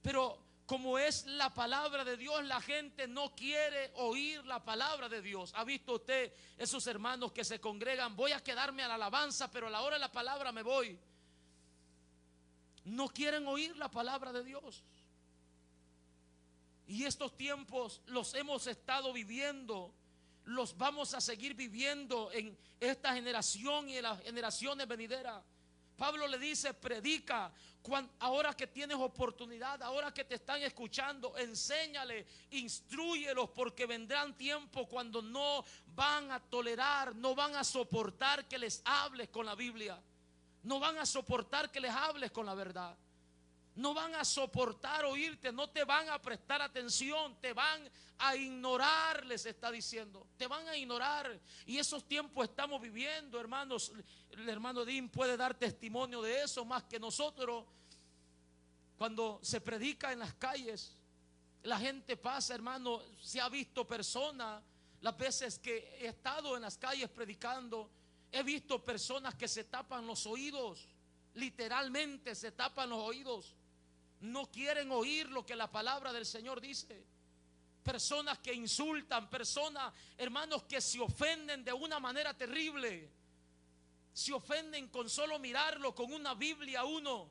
Pero como es la palabra de Dios, la gente no quiere oír la palabra de Dios. ¿Ha visto usted esos hermanos que se congregan? Voy a quedarme a la alabanza, pero a la hora de la palabra me voy. No quieren oír la palabra de Dios. Y estos tiempos los hemos estado viviendo, los vamos a seguir viviendo en esta generación y en las generaciones venideras. Pablo le dice: predica ahora que tienes oportunidad, ahora que te están escuchando, enséñale, instrúyelos, porque vendrán tiempos cuando no van a tolerar, no van a soportar que les hables con la Biblia, no van a soportar que les hables con la verdad. No van a soportar oírte, no te van a prestar atención, te van a ignorar, les está diciendo. Te van a ignorar. Y esos tiempos estamos viviendo, hermanos. El hermano Dean puede dar testimonio de eso más que nosotros. Cuando se predica en las calles, la gente pasa, hermano. Se ha visto personas, las veces que he estado en las calles predicando, he visto personas que se tapan los oídos. Literalmente se tapan los oídos. No quieren oír lo que la palabra del Señor dice. Personas que insultan, personas, hermanos, que se ofenden de una manera terrible. Se ofenden con solo mirarlo, con una Biblia uno,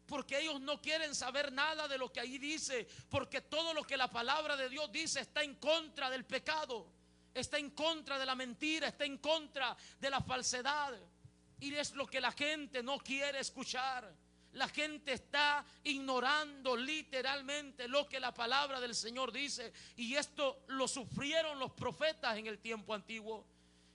porque ellos no quieren saber nada de lo que ahí dice, porque todo lo que la palabra de Dios dice está en contra del pecado, está en contra de la mentira, está en contra de la falsedad. Y es lo que la gente no quiere escuchar. La gente está ignorando literalmente lo que la palabra del Señor dice. Y esto lo sufrieron los profetas en el tiempo antiguo.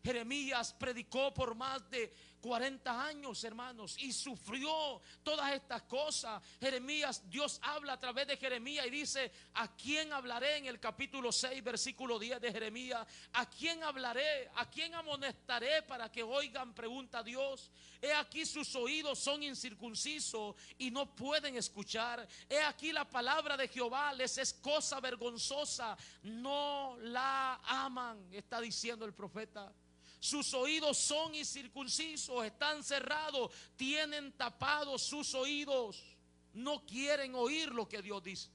Jeremías predicó por más de 40 años, hermanos, y sufrió todas estas cosas. Jeremías, Dios habla a través de Jeremías y dice: ¿a quién hablaré? En el capítulo 6, versículo 10 de Jeremías. ¿A quién hablaré? ¿A quién amonestaré para que oigan? Pregunta Dios. He aquí sus oídos son incircuncisos y no pueden escuchar. He aquí la palabra de Jehová les es cosa vergonzosa, no la aman, está diciendo el profeta. Sus oídos son incircuncisos, están cerrados, tienen tapados sus oídos. No quieren oír lo que Dios dice.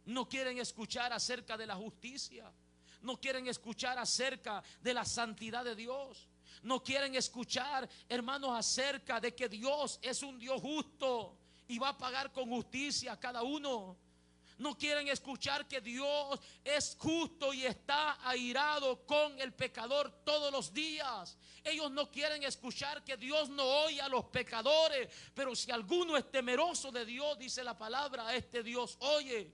No quieren escuchar acerca de la justicia. no quieren escuchar acerca de la santidad de Dios. No quieren escuchar, hermanos, acerca de que Dios es un Dios justo y va a pagar con justicia a cada uno. No quieren escuchar que Dios es justo y está airado con el pecador todos los días. Ellos no quieren escuchar que Dios no oye a los pecadores, pero si alguno es temeroso de Dios, dice la palabra, a este Dios oye.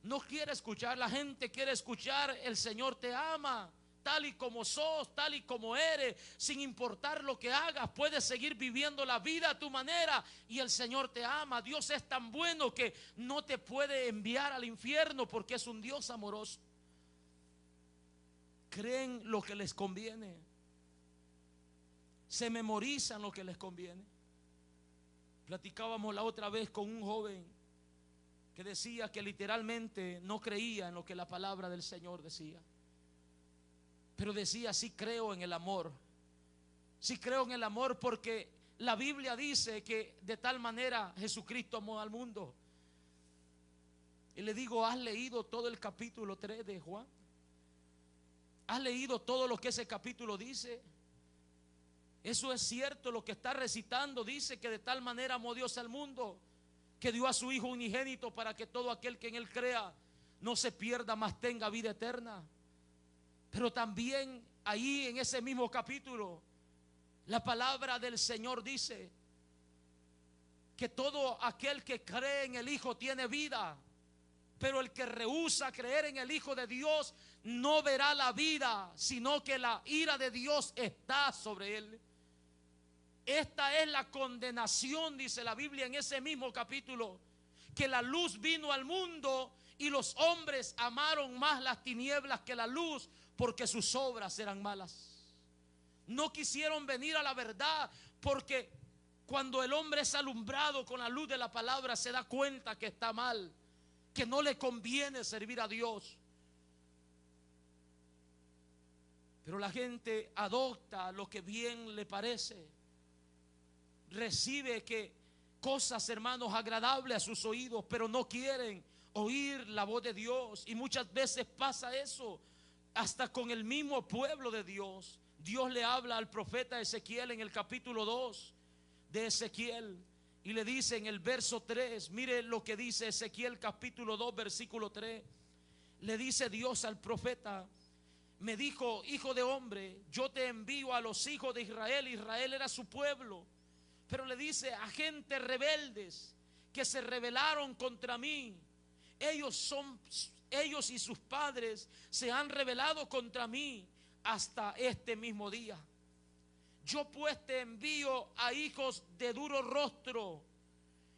No quiere escuchar, la gente quiere escuchar: el Señor te ama, tal y como sos, tal y como eres, sin importar lo que hagas, puedes seguir viviendo la vida a tu manera y el Señor te ama. Dios es tan bueno que no te puede enviar al infierno porque es un Dios amoroso. Creen lo que les conviene, se memorizan lo que les conviene. Platicábamos la otra vez con un joven que decía que literalmente no creía en lo que la palabra del Señor decía, pero decía: sí creo en el amor, sí creo en el amor, porque la Biblia dice que de tal manera Jesucristo amó al mundo. Y le digo: ¿has leído todo el capítulo 3 de Juan? ¿Has leído todo lo que ese capítulo dice? Eso es cierto, lo que está recitando dice que de tal manera amó Dios al mundo, que dio a su Hijo unigénito para que todo aquel que en Él crea no se pierda, mas tenga vida eterna. Pero también ahí en ese mismo capítulo, la palabra del Señor dice que todo aquel que cree en el Hijo tiene vida, pero el que rehúsa creer en el Hijo de Dios no verá la vida, sino que la ira de Dios está sobre él. Esta es la condenación, dice la Biblia en ese mismo capítulo, que la luz vino al mundo y los hombres amaron más las tinieblas que la luz, porque sus obras eran malas. No quisieron venir a la verdad, porque cuando el hombre es alumbrado con la luz de la palabra, se da cuenta que está mal, que no le conviene servir a Dios. Pero la gente adopta lo que bien le parece, recibe que cosas, hermanos, agradables a sus oídos, pero no quieren oír la voz de Dios. Y muchas veces pasa eso hasta con el mismo pueblo de Dios. Dios le habla al profeta Ezequiel en el capítulo 2 de Ezequiel y le dice en el verso 3, mire lo que dice Ezequiel capítulo 2 versículo 3. Le dice Dios al profeta: me dijo: hijo de hombre, yo te envío a los hijos de Israel. Israel era su pueblo, pero le dice: a gente rebeldes que se rebelaron contra mí. Ellos y sus padres se han rebelado contra mí hasta este mismo día. Yo pues te envío a hijos de duro rostro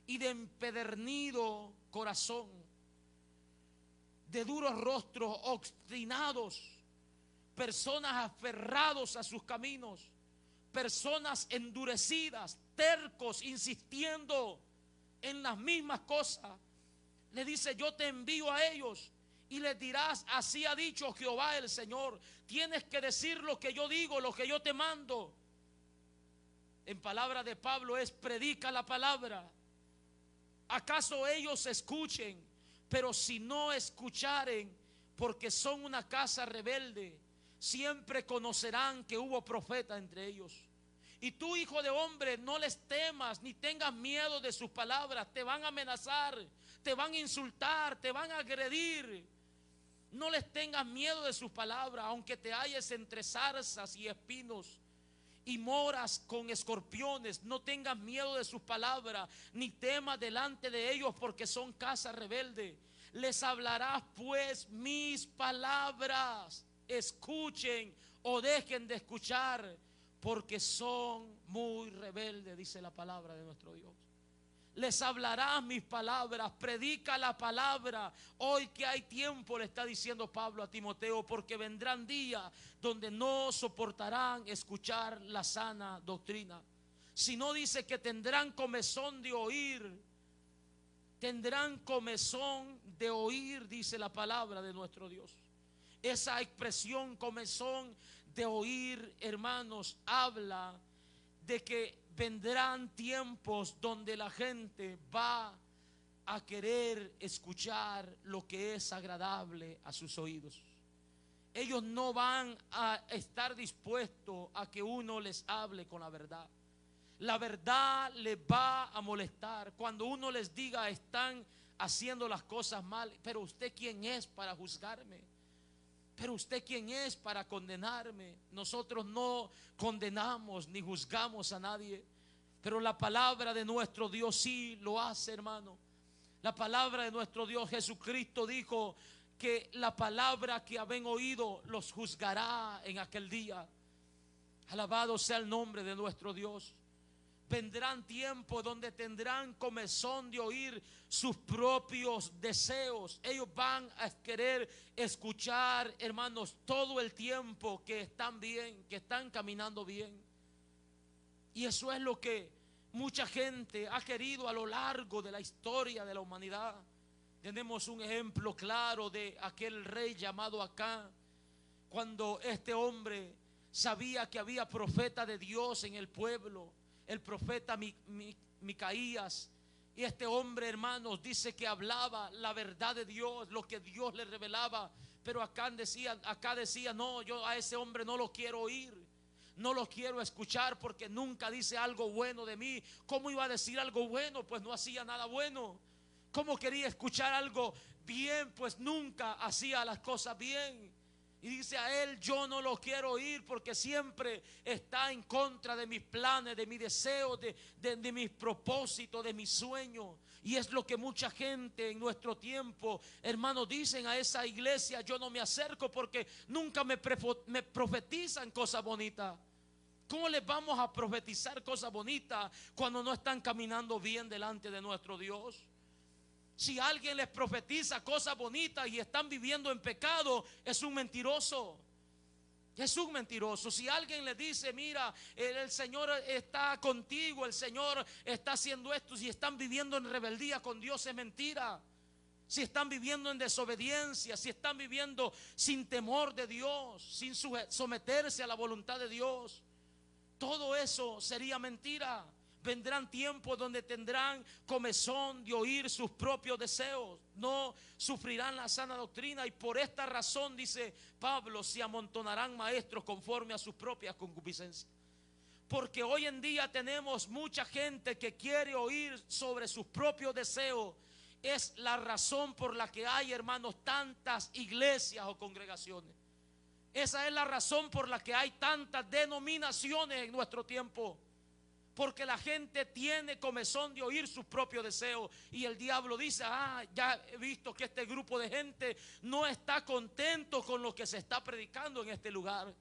y de empedernido corazón, de duros rostros, obstinados, personas aferrados a sus caminos, personas endurecidas, tercos, insistiendo en las mismas cosas. Le dice: yo te envío a ellos y les dirás: así ha dicho Jehová el Señor. Tienes que decir lo que yo digo, lo que yo te mando. En palabra de Pablo es: predica la palabra. ¿Acaso ellos escuchen? Pero si no escucharen, porque son una casa rebelde, siempre conocerán que hubo profeta entre ellos. Y tú, hijo de hombre, no les temas ni tengas miedo de sus palabras. Te van a amenazar, te van a insultar, te van a agredir. No les tengas miedo de sus palabras, aunque te halles entre zarzas y espinos y moras con escorpiones. No tengas miedo de sus palabras, ni temas delante de ellos, porque son casa rebelde. Les hablarás pues mis palabras, escuchen o dejen de escuchar, porque son muy rebeldes, dice la palabra de nuestro Dios. Les hablarás mis palabras, predica la palabra. Hoy que hay tiempo, le está diciendo Pablo a Timoteo, porque vendrán días donde no soportarán escuchar la sana doctrina, sino dice que tendrán comezón de oír. Tendrán comezón de oír, dice la palabra de nuestro Dios. Esa expresión comezón de oír, hermanos, habla de que vendrán tiempos donde la gente va a querer escuchar lo que es agradable a sus oídos. ellos no van a estar dispuestos a que uno les hable con la verdad. La verdad les va a molestar cuando uno les diga están haciendo las cosas mal. Pero usted quién es para juzgarme, pero usted quién es para condenarme. Nosotros no condenamos ni juzgamos a nadie, pero la palabra de nuestro Dios sí lo hace, hermano. La palabra de nuestro Dios Jesucristo dijo que la palabra que habéis oído los juzgará en aquel día. Alabado sea el nombre de nuestro Dios. Vendrán tiempos donde tendrán comezón de oír sus propios deseos. Ellos van a querer escuchar, hermanos, todo el tiempo que están bien, que están caminando bien. Y eso es lo que mucha gente ha querido a lo largo de la historia de la humanidad. Tenemos un ejemplo claro de aquel rey llamado Acán, cuando este hombre sabía que había profeta de Dios en el pueblo, el profeta Micaías. Y este hombre, hermanos, dice que hablaba la verdad de Dios, lo que Dios le revelaba. Pero acá decía, no, yo a ese hombre no lo quiero oír, no lo quiero escuchar, porque nunca dice algo bueno de mí. ¿Cómo iba a decir algo bueno? Pues no hacía nada bueno. ¿Cómo quería escuchar algo bien? Pues nunca hacía las cosas bien. Y dice a él, yo no lo quiero oír porque siempre está en contra de mis planes, de mis deseos, de mis propósitos, de mis sueños. Y es lo que mucha gente en nuestro tiempo, hermanos, dicen a esa iglesia, yo no me acerco porque nunca me profetizan cosas bonitas. ¿Cómo les vamos a profetizar cosas bonitas cuando no están caminando bien delante de nuestro Dios? Si alguien les profetiza cosas bonitas y están viviendo en pecado, es un mentiroso. Es un mentiroso. Si alguien les dice, mira, el Señor está contigo, el Señor está haciendo esto, si están viviendo en rebeldía con Dios, es mentira. Si están viviendo en desobediencia, si están viviendo sin temor de Dios, sin someterse a la voluntad de Dios, todo eso sería mentira. Vendrán tiempos donde tendrán comezón de oír sus propios deseos, no sufrirán la sana doctrina, y por esta razón, dice Pablo, se amontonarán maestros conforme a sus propias concupiscencias. Porque hoy en día tenemos mucha gente que quiere oír sobre sus propios deseos. Es la razón por la que hay, hermanos, tantas iglesias o congregaciones. Esa es la razón por la que hay tantas denominaciones en nuestro tiempo. Porque la gente tiene comezón de oír sus propios deseos. Y el diablo dice, ya he visto que este grupo de gente no está contento con lo que se está predicando en este lugar.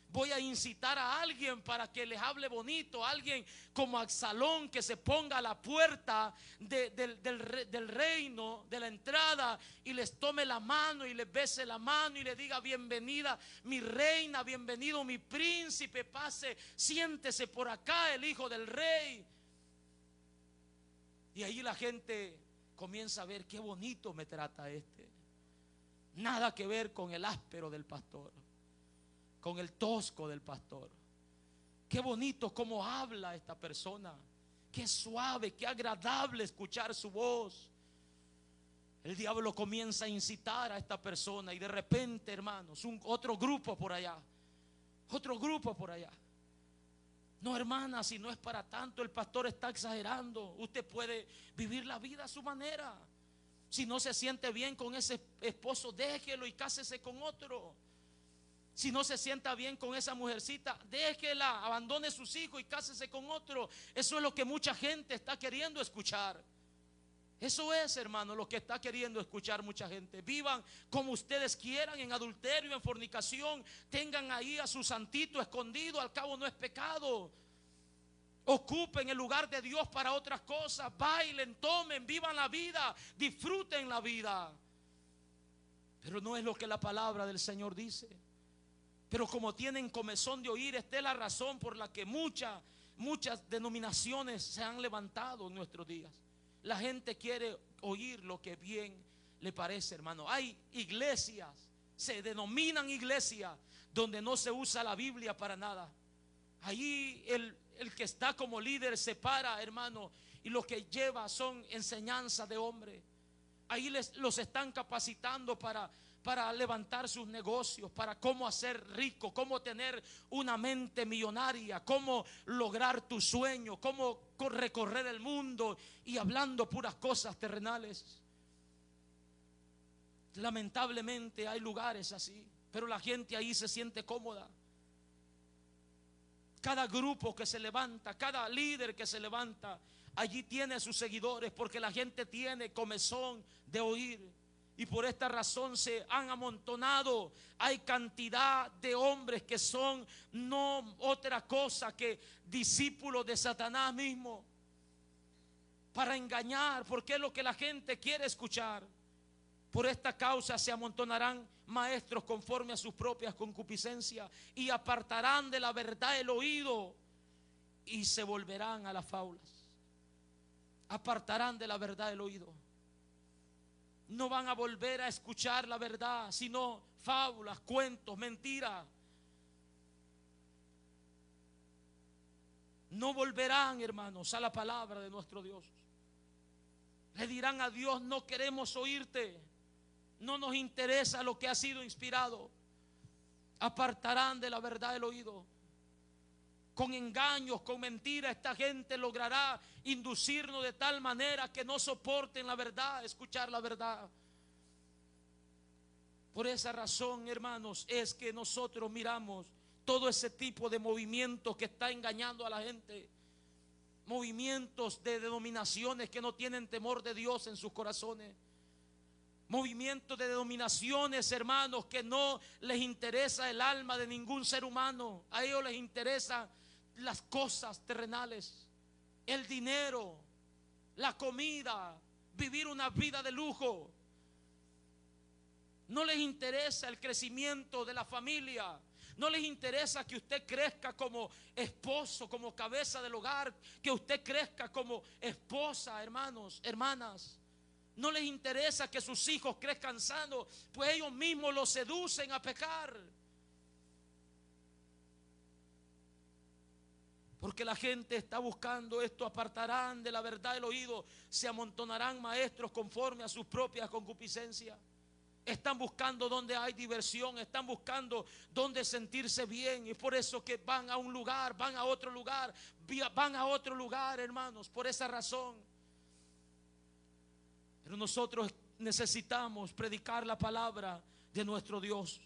Voy a incitar a alguien para que les hable bonito. Alguien como Absalón, que se ponga a la puerta del reino, de la entrada, y les tome la mano y les bese la mano y les diga, bienvenida mi reina, bienvenido mi príncipe, pase, siéntese por acá el hijo del rey. Y ahí la gente comienza a ver qué bonito me trata este. Nada que ver con el áspero del pastor, con el tosco del pastor. Qué bonito cómo habla esta persona. Qué suave, qué agradable escuchar su voz. El diablo comienza a incitar a esta persona y de repente, hermanos, otro grupo por allá. Otro grupo por allá. No, hermana, si no es para tanto, el pastor está exagerando. Usted puede vivir la vida a su manera. Si no se siente bien con ese esposo, déjelo y cásese con otro. Si no se sienta bien con esa mujercita, déjela, abandone sus hijos y cásese con otro. Eso es lo que mucha gente está queriendo escuchar. Eso es, hermano, lo que está queriendo escuchar mucha gente. Vivan como ustedes quieran, en adulterio, en fornicación. Tengan ahí a su santito escondido, al cabo no es pecado. Ocupen el lugar de Dios para otras cosas. Bailen, tomen, vivan la vida, disfruten la vida. Pero no es lo que la palabra del Señor dice. Pero como tienen comezón de oír, esta es la razón por la que muchas denominaciones se han levantado en nuestros días. La gente quiere oír lo que bien le parece, hermano. Hay iglesias, se denominan iglesias, donde no se usa la Biblia para nada. Ahí el que está como líder se para, hermano, y lo que lleva son enseñanzas de hombre. Ahí los están capacitando para para levantar sus negocios, para cómo hacer rico, cómo tener una mente millonaria, cómo lograr tu sueño, cómo recorrer el mundo y hablando puras cosas terrenales. Lamentablemente hay lugares así, pero la gente ahí se siente cómoda. Cada grupo que se levanta, cada líder que se levanta, allí tiene sus seguidores, porque la gente tiene comezón de oír. Y por esta razón se han amontonado. Hay cantidad de hombres que son no otra cosa que discípulos de Satanás mismo, para engañar, porque es lo que la gente quiere escuchar. Por esta causa se amontonarán maestros conforme a sus propias concupiscencias y apartarán de la verdad el oído y se volverán a las fábulas. Apartarán de la verdad el oído. No van a volver a escuchar la verdad, sino fábulas, cuentos, mentiras. No volverán, hermanos, a la palabra de nuestro Dios. Le dirán a Dios: no queremos oírte, no nos interesa lo que ha sido inspirado. Apartarán de la verdad el oído. Con engaños, con mentiras, esta gente logrará inducirnos de tal manera que no soporten la verdad, escuchar la verdad. Por esa razón, hermanos, es que nosotros miramos todo ese tipo de movimientos que está engañando a la gente. Movimientos de denominaciones que no tienen temor de Dios en sus corazones. Movimientos de denominaciones, hermanos, que no les interesa el alma de ningún ser humano. A ellos les interesan las cosas terrenales, el dinero, la comida, vivir una vida de lujo. No les interesa el crecimiento de la familia. No les interesa que usted crezca como esposo, como cabeza del hogar, que usted crezca como esposa, hermanos, hermanas. No les interesa que sus hijos crezcan sanos, pues ellos mismos los seducen a pecar. Porque la gente está buscando esto. Apartarán de la verdad el oído, se amontonarán maestros conforme a sus propias concupiscencias. Están buscando donde hay diversión, están buscando donde sentirse bien. Y por eso que van a un lugar, van a otro lugar, van a otro lugar, hermanos, por esa razón. Pero nosotros necesitamos predicar la palabra de nuestro Dios.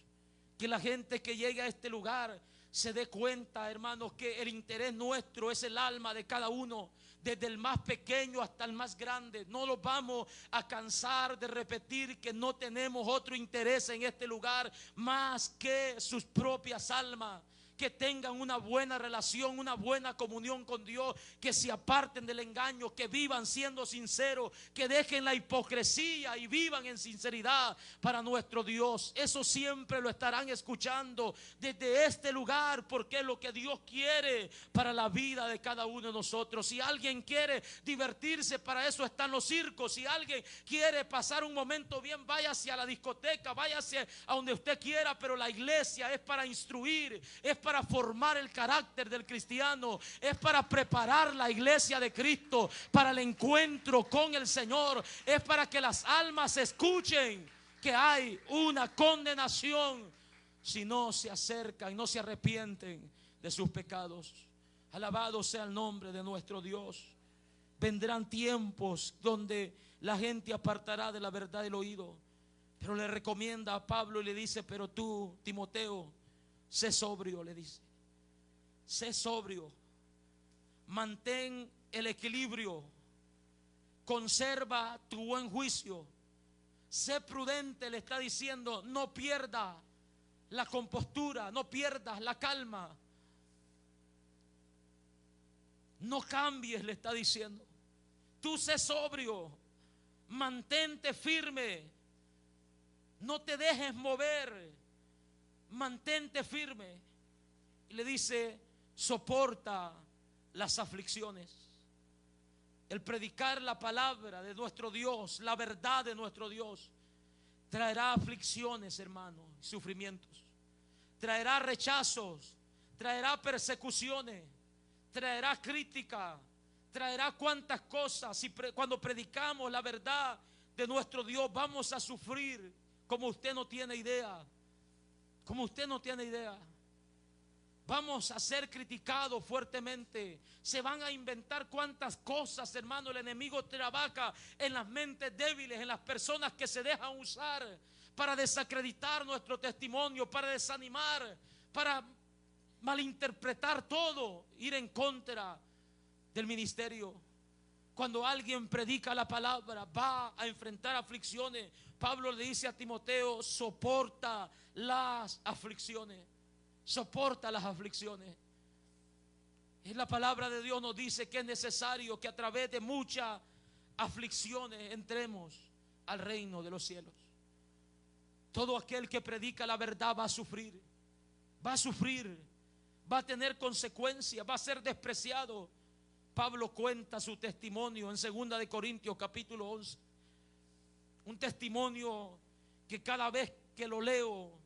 Que la gente que llegue a este lugar se dé cuenta, hermanos, que el interés nuestro es el alma de cada uno, desde el más pequeño hasta el más grande. No nos vamos a cansar de repetir que no tenemos otro interés en este lugar más que sus propias almas. Que tengan una buena relación, una buena comunión con Dios, que se aparten del engaño, que vivan siendo sinceros, que dejen la hipocresía y vivan en sinceridad para nuestro Dios. Eso siempre lo estarán escuchando desde este lugar, porque es lo que Dios quiere para la vida de cada uno de nosotros. Si alguien quiere divertirse, para eso están los circos. Si alguien quiere pasar un momento bien, váyase a la discoteca, váyase a donde usted quiera, pero la iglesia es para instruir, es para formar el carácter del cristiano, es para preparar la iglesia de Cristo para el encuentro con el Señor, es para que las almas escuchen que hay una condenación si no se acercan y no se arrepienten de sus pecados. Alabado sea el nombre de nuestro Dios. Vendrán tiempos donde la gente apartará de la verdad el oído, pero le recomienda a Pablo y le dice: pero tú, Timoteo, sé sobrio, le dice. Sé sobrio. Mantén el equilibrio. Conserva tu buen juicio. Sé prudente, le está diciendo. No pierdas la compostura, no pierdas la calma. No cambies, le está diciendo. Tú sé sobrio. Mantente firme. No te dejes mover. Mantente firme. Y le dice: soporta las aflicciones. El predicar la palabra de nuestro Dios, la verdad de nuestro Dios, traerá aflicciones, hermanos, sufrimientos. Traerá rechazos, traerá persecuciones, traerá crítica, traerá cuantas cosas. Y cuando predicamos la verdad de nuestro Dios, vamos a sufrir como usted no tiene idea. Como usted no tiene idea. Vamos a ser criticados fuertemente. Se van a inventar cuantas cosas, hermano. El enemigo trabaja en las mentes débiles, en las personas que se dejan usar para desacreditar nuestro testimonio, para desanimar, para malinterpretar todo, ir en contra del ministerio. Cuando alguien predica la palabra, va a enfrentar aflicciones. Pablo le dice a Timoteo: soporta las aflicciones. Soporta las aflicciones. Y la palabra de Dios nos dice que es necesario que a través de muchas aflicciones entremos al reino de los cielos. Todo aquel que predica la verdad va a sufrir. Va a sufrir. Va a tener consecuencias. Va a ser despreciado. Pablo cuenta su testimonio en 2 de Corintios capítulo 11. Un testimonio que cada vez que lo leo,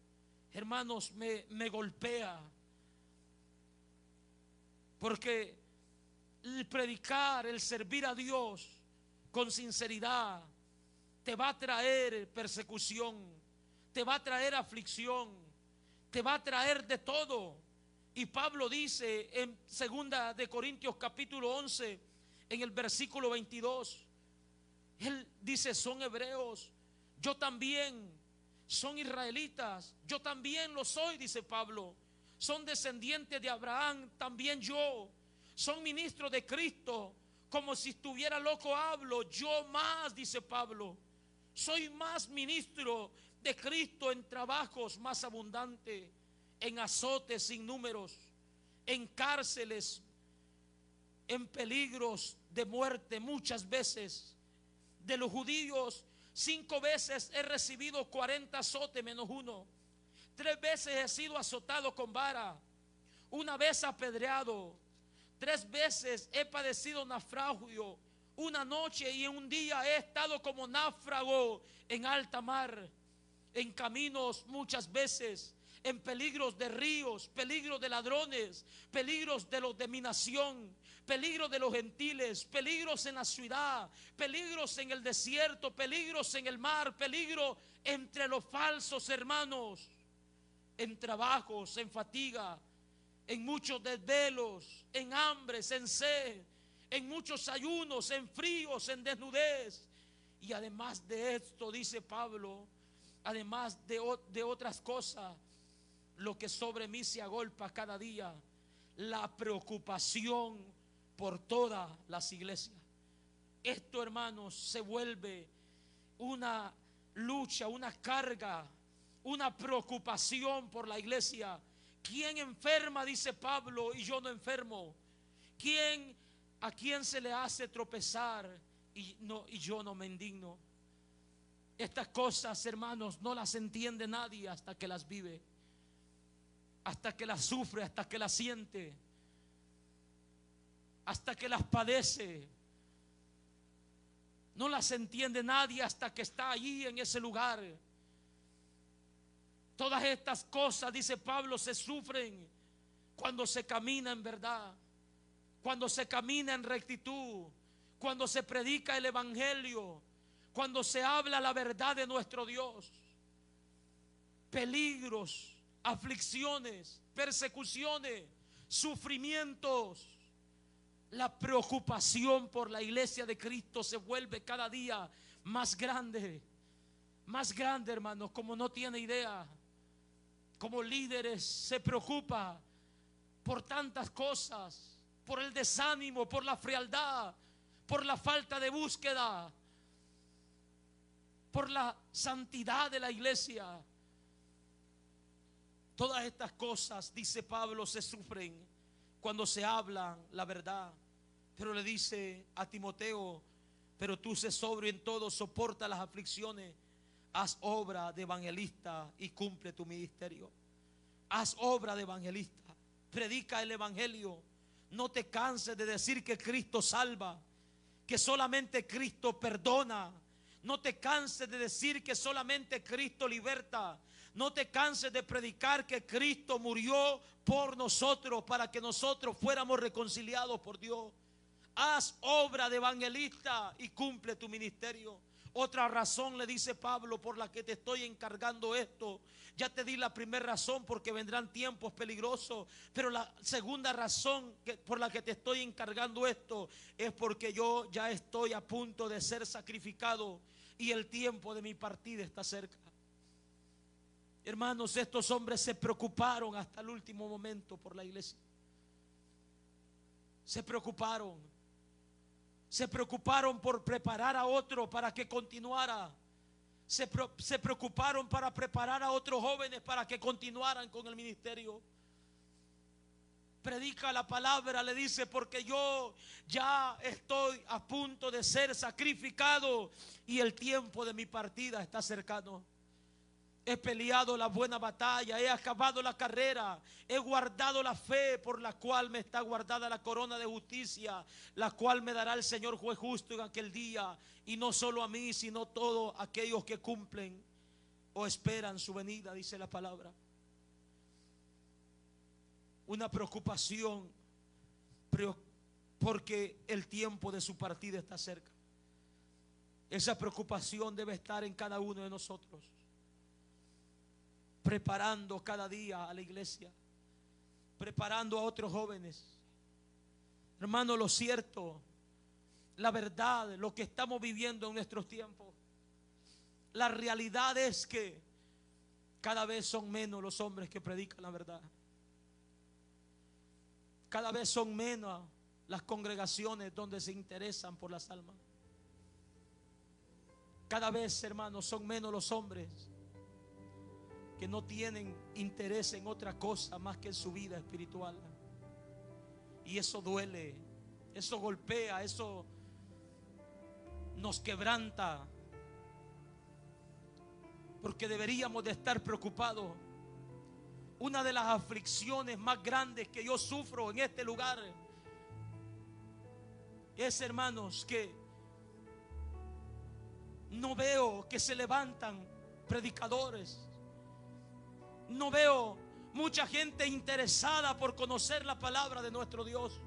hermanos, me golpea. Porque el predicar, el servir a Dios con sinceridad, te va a traer persecución, te va a traer aflicción, te va a traer de todo. Y Pablo dice en 2 de Corintios capítulo 11, en el versículo 22, él dice: son hebreos, yo también. Son israelitas, yo también lo soy, dice Pablo. Son descendientes de Abraham, también yo. Son ministros de Cristo, como si estuviera loco hablo. Yo más, dice Pablo. Soy más ministro de Cristo en trabajos más abundantes, en azotes sin números, en cárceles, en peligros de muerte muchas veces. De los judíos, 5 veces he recibido 40 azotes menos 1. 3 veces he sido azotado con vara. 1 vez apedreado. 3 veces he padecido naufragio. 1 noche y 1 día he estado como náufrago en alta mar. En caminos muchas veces. En peligros de ríos, peligros de ladrones, peligros de los de mi nación, peligros de los gentiles, peligros en la ciudad, peligros en el desierto, peligros en el mar, peligro entre los falsos hermanos, en trabajos, en fatiga, en muchos desvelos, en hambres, en sed, en muchos ayunos, en fríos, en desnudez. Y además de esto, dice Pablo, además de otras cosas, lo que sobre mí se agolpa cada día, la preocupación por todas las iglesias. Esto, hermanos, se vuelve una lucha, una carga, una preocupación por la iglesia. ¿Quién enferma? Dice Pablo, y yo no enfermo. ¿A quién se le hace tropezar y yo no me indigno? Estas cosas, hermanos, no las entiende nadie hasta que las vive, hasta que las sufre, hasta que las siente, hasta que las padece. No las entiende nadie hasta que está allí en ese lugar. Todas estas cosas, dice Pablo, se sufren cuando se camina en verdad, cuando se camina en rectitud, cuando se predica el evangelio, cuando se habla la verdad de nuestro Dios. Peligros, aflicciones, persecuciones, sufrimientos. La preocupación por la iglesia de Cristo se vuelve cada día más grande, hermanos, como no tiene idea. Como líderes se preocupa por tantas cosas, por el desánimo, por la frialdad, por la falta de búsqueda, por la santidad de la iglesia. Todas estas cosas, dice Pablo, se sufren cuando se habla la verdad. Pero le dice a Timoteo: pero tú sé sobrio en todo, soporta las aflicciones, haz obra de evangelista y cumple tu ministerio. Haz obra de evangelista, predica el evangelio. No te canses de decir que Cristo salva, que solamente Cristo perdona. No te canses de decir que solamente Cristo liberta. No te canses de predicar que Cristo murió por nosotros para que nosotros fuéramos reconciliados por Dios. Haz obra de evangelista y cumple tu ministerio. Otra razón, le dice Pablo, por la que te estoy encargando esto. Ya te di la primera razón, porque vendrán tiempos peligrosos. Pero la segunda razón por la que te estoy encargando esto es porque yo ya estoy a punto de ser sacrificado y el tiempo de mi partida está cerca. Hermanos, estos hombres se preocuparon hasta el último momento por la iglesia. Se preocuparon. Se preocuparon por preparar a otro para que continuara. Se preocuparon para preparar a otros jóvenes para que continuaran con el ministerio. Predica la palabra, le dice, porque yo ya estoy a punto de ser sacrificado y el tiempo de mi partida está cercano. He peleado la buena batalla, he acabado la carrera, he guardado la fe por la cual me está guardada la corona de justicia, la cual me dará el Señor juez justo en aquel día. Y no solo a mí, sino todos aquellos que cumplen o esperan su venida, dice la palabra. Una preocupación porque el tiempo de su partida está cerca. Esa preocupación debe estar en cada uno de nosotros, preparando cada día a la iglesia, preparando a otros jóvenes. Hermano, lo cierto, la verdad, lo que estamos viviendo en nuestros tiempos, la realidad es que cada vez son menos los hombres que predican la verdad. Cada vez son menos las congregaciones donde se interesan por las almas. Cada vez, hermanos, son menos los hombres que no tienen interés en otra cosa más que en su vida espiritual. Y eso duele, eso golpea, eso nos quebranta, porque deberíamos de estar preocupados. Una de las aflicciones más grandes que yo sufro en este lugar es, hermanos, que no veo que se levantan predicadores. No veo mucha gente interesada por conocer la palabra de nuestro Dios.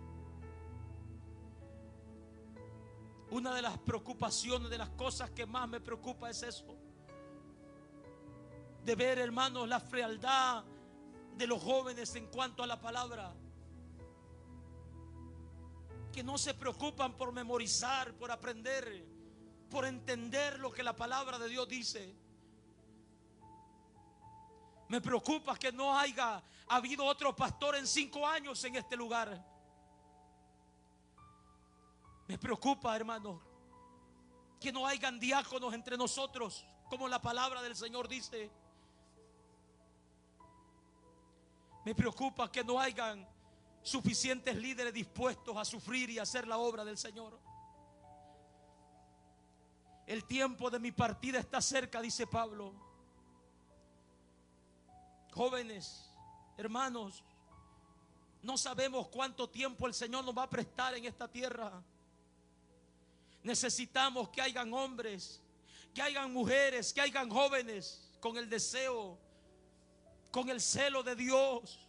Una de las preocupaciones, de las cosas que más me preocupa es eso. De ver, hermanos, la frialdad de los jóvenes en cuanto a la palabra. Que no se preocupan por memorizar, por aprender, por entender lo que la palabra de Dios dice. Me preocupa que no haya habido otro pastor en 5 años en este lugar. Me preocupa, hermanos, que no hayan diáconos entre nosotros, como la palabra del Señor dice. Me preocupa que no hayan suficientes líderes dispuestos a sufrir y hacer la obra del Señor. El tiempo de mi partida está cerca, dice Pablo. Jóvenes, hermanos, no sabemos cuánto tiempo el Señor nos va a prestar en esta tierra. Necesitamos que hayan hombres, que hayan mujeres, que hayan jóvenes con el deseo, con el celo de Dios,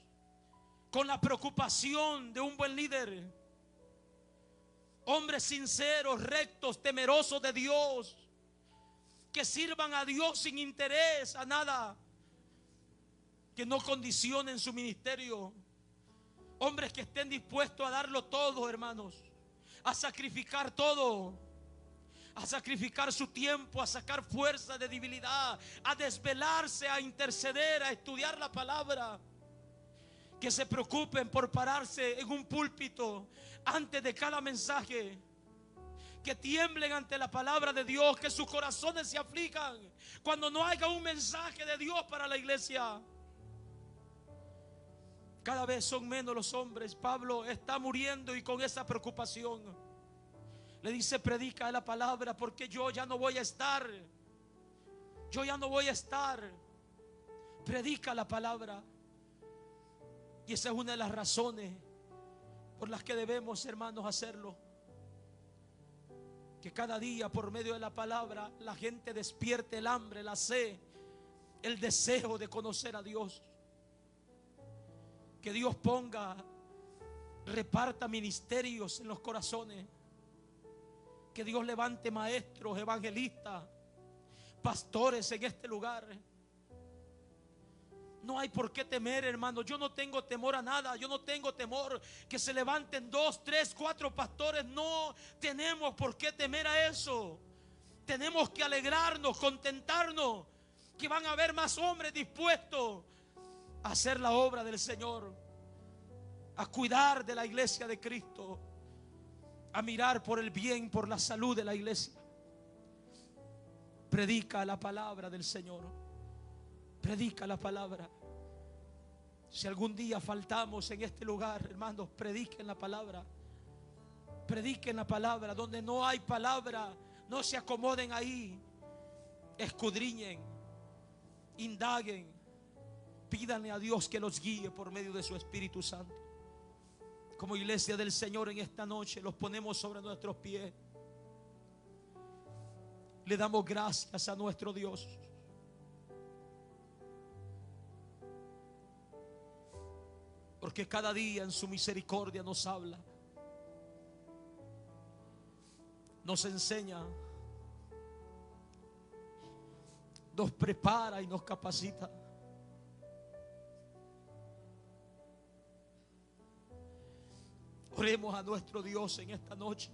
con la preocupación de un buen líder. Hombres sinceros, rectos, temerosos de Dios, que sirvan a Dios sin interés a nada, que no condicionen su ministerio. Hombres que estén dispuestos a darlo todo, hermanos, a sacrificar todo, a sacrificar su tiempo, a sacar fuerza de debilidad, a desvelarse, a interceder, a estudiar la palabra. Que se preocupen por pararse en un púlpito antes de cada mensaje, que tiemblen ante la palabra de Dios, que sus corazones se aflijan cuando no haya un mensaje de Dios para la iglesia. Cada vez son menos los hombres. Pablo está muriendo y con esa preocupación le dice: predica la palabra, porque yo ya no voy a estar. Yo ya no voy a estar. Predica la palabra. Y esa es una de las razones por las que debemos, hermanos, hacerlo. Que cada día, por medio de la palabra, la gente despierte el hambre, la sed, el deseo de conocer a Dios. Que Dios reparta ministerios en los corazones. Que Dios levante maestros, evangelistas, pastores en este lugar. No hay por qué temer, hermano. Yo no tengo temor a nada. Yo no tengo temor que se levanten 2, 3, 4 pastores. No tenemos por qué temer a eso. Tenemos que alegrarnos, contentarnos, que van a haber más hombres dispuestos a hacer la obra del Señor, a cuidar de la iglesia de Cristo, a mirar por el bien, por la salud de la iglesia. Predica la palabra del Señor. Predica la palabra. Si algún día faltamos en este lugar, hermanos, prediquen la palabra. Prediquen la palabra. Donde no hay palabra, no se acomoden ahí. Escudriñen, indaguen, pídanle a Dios que los guíe por medio de su Espíritu Santo. Como iglesia del Señor en esta noche los ponemos sobre nuestros pies. Le damos gracias a nuestro Dios. Porque cada día en su misericordia nos habla, nos enseña, nos prepara y nos capacita. Oremos a nuestro Dios en esta noche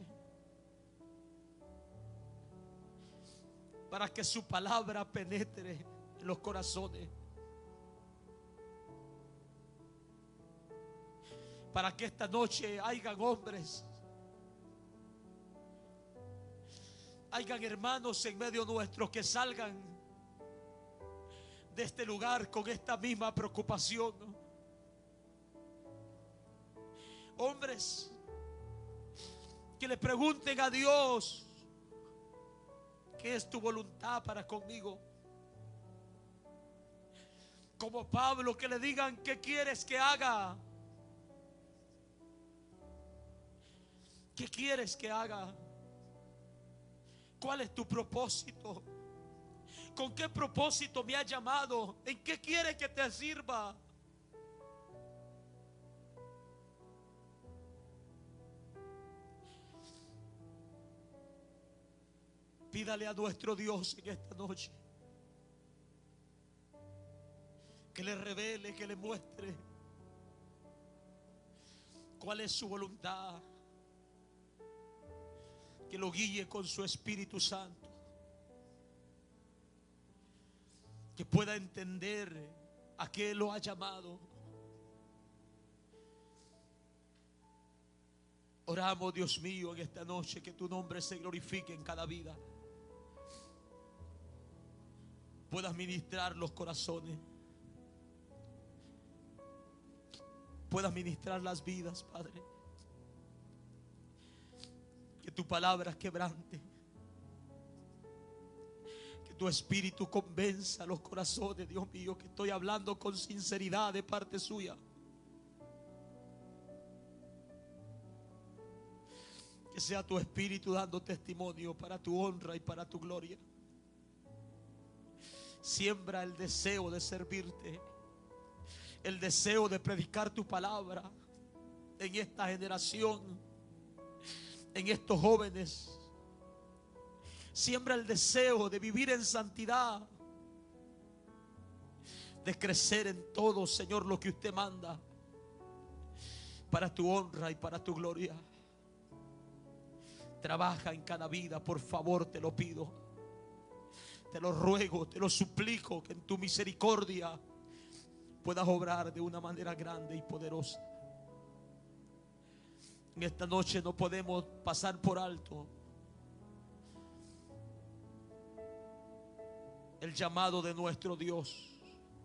para que su palabra penetre en los corazones, para que esta noche hayan hombres, hayan hermanos en medio nuestro que salgan de este lugar con esta misma preocupación. Hombres que le pregunten a Dios: ¿qué es tu voluntad para conmigo? Como Pablo, que le digan: ¿qué quieres que haga? ¿Qué quieres que haga? ¿Cuál es tu propósito? ¿Con qué propósito me has llamado? ¿En qué quieres que te sirva? Pídale a nuestro Dios en esta noche que le revele, que le muestre cuál es su voluntad, que lo guíe con su Espíritu Santo, que pueda entender a qué lo ha llamado. Oramos, Dios mío, en esta noche que tu nombre se glorifique en cada vida. Puedas ministrar los corazones, puedas ministrar las vidas, Padre. Que tu palabra quebrante, que tu Espíritu convenza los corazones, Dios mío, que estoy hablando con sinceridad de parte suya. Que sea tu Espíritu dando testimonio para tu honra y para tu gloria. Siembra el deseo de servirte, el deseo de predicar tu palabra en esta generación, en estos jóvenes. Siembra el deseo de vivir en santidad, de crecer en todo, Señor, lo que usted manda, para tu honra y para tu gloria. Trabaja en cada vida, por favor, te lo pido. Te lo ruego, te lo suplico, que en tu misericordia puedas obrar de una manera grande y poderosa. En esta noche no podemos pasar por alto el llamado de nuestro Dios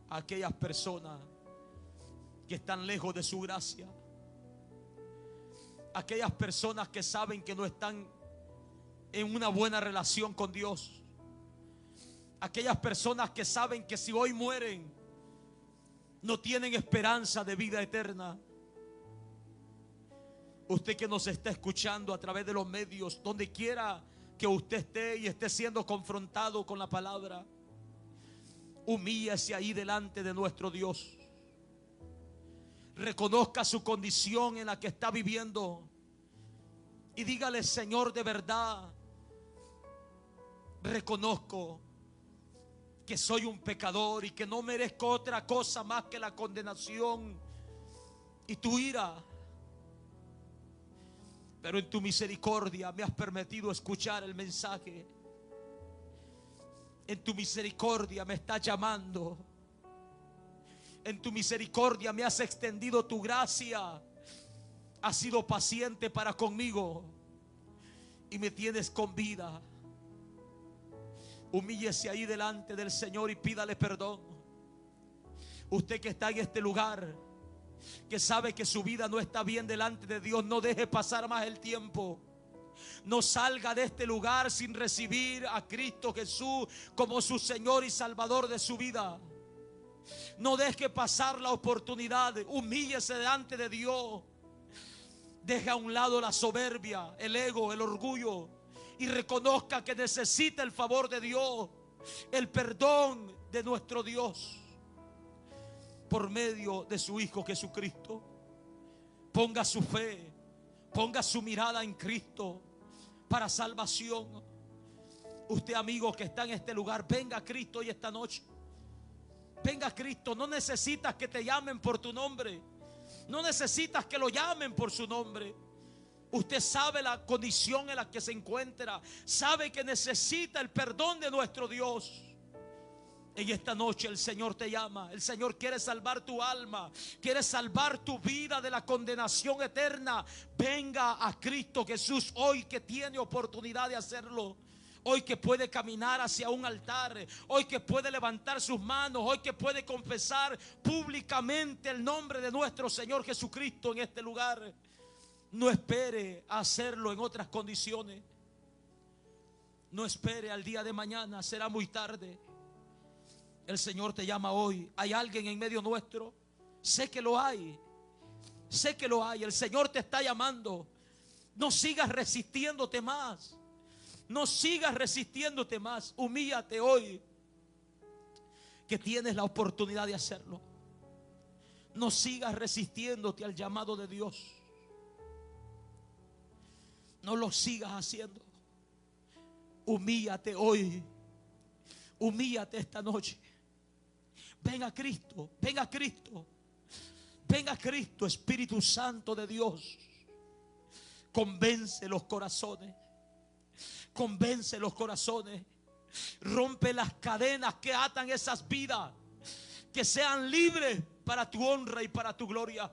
a aquellas personas que están lejos de su gracia, aquellas personas que saben que no están en una buena relación con Dios, aquellas personas que saben que si hoy mueren no tienen esperanza de vida eterna. Usted que nos está escuchando a través de los medios, donde quiera que usted esté y esté siendo confrontado con la palabra, humíllese ahí delante de nuestro Dios. Reconozca su condición en la que está viviendo y dígale: Señor, de verdad Reconozco que soy un pecador y que no merezco otra cosa más que la condenación y tu ira. Pero en tu misericordia me has permitido escuchar el mensaje. En tu misericordia me estás llamando. En tu misericordia me has extendido tu gracia. Has sido paciente para conmigo y me tienes con vida. Humíllese ahí delante del Señor y pídale perdón. Usted que está en este lugar, que sabe que su vida no está bien delante de Dios, no deje pasar más el tiempo. No salga de este lugar sin recibir a Cristo Jesús como su Señor y Salvador de su vida. No deje pasar la oportunidad. Humíllese delante de Dios. Deje a un lado la soberbia, el ego, el orgullo, y reconozca que necesita el favor de Dios, el perdón de nuestro Dios por medio de su Hijo Jesucristo. Ponga su fe, ponga su mirada en Cristo para salvación. Usted, amigo que está en este lugar, venga a Cristo hoy esta noche. Venga a Cristo. No necesitas que te llamen por tu nombre. No necesitas que lo llamen por su nombre. Usted sabe la condición en la que se encuentra. Sabe que necesita el perdón de nuestro Dios. En esta noche el Señor te llama. El Señor quiere salvar tu alma. Quiere salvar tu vida de la condenación eterna. Venga a Cristo Jesús hoy, que tiene oportunidad de hacerlo. Hoy que puede caminar hacia un altar. Hoy que puede levantar sus manos. Hoy que puede confesar públicamente el nombre de nuestro Señor Jesucristo en este lugar. No espere a hacerlo en otras condiciones. No espere al día de mañana, será muy tarde. El Señor te llama hoy. ¿Hay alguien en medio nuestro? Sé que lo hay. Sé que lo hay. El Señor te está llamando. No sigas resistiéndote más. No sigas resistiéndote más. Humíllate hoy, que tienes la oportunidad de hacerlo. No sigas resistiéndote al llamado de Dios. No lo sigas haciendo. Humíllate hoy. Humíllate esta noche. Ven a Cristo. Ven a Cristo. Ven a Cristo, Espíritu Santo de Dios. Convence los corazones. Convence los corazones. Rompe las cadenas que atan esas vidas. Que sean libres para tu honra y para tu gloria.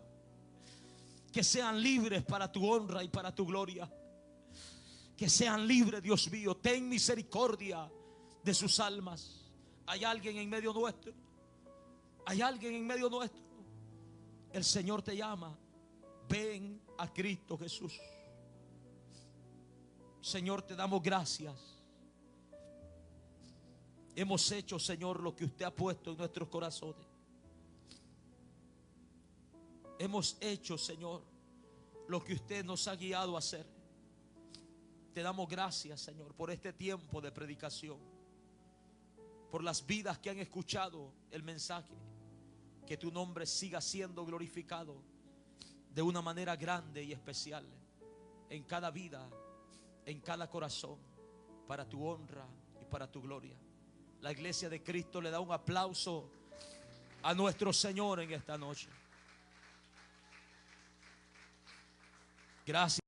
Que sean libres para tu honra y para tu gloria. Que sean libres, Dios mío. Ten misericordia de sus almas. ¿Hay alguien en medio nuestro? ¿Hay alguien en medio nuestro? El Señor te llama. Ven a Cristo Jesús. Señor, te damos gracias. Hemos hecho, Señor, lo que usted ha puesto en nuestros corazones. Hemos hecho, Señor, lo que usted nos ha guiado a hacer. Te damos gracias, Señor, por este tiempo de predicación, por las vidas que han escuchado el mensaje. Que tu nombre siga siendo glorificado de una manera grande y especial en cada vida, en cada corazón, para tu honra y para tu gloria. La iglesia de Cristo le da un aplauso a nuestro Señor en esta noche. Gracias.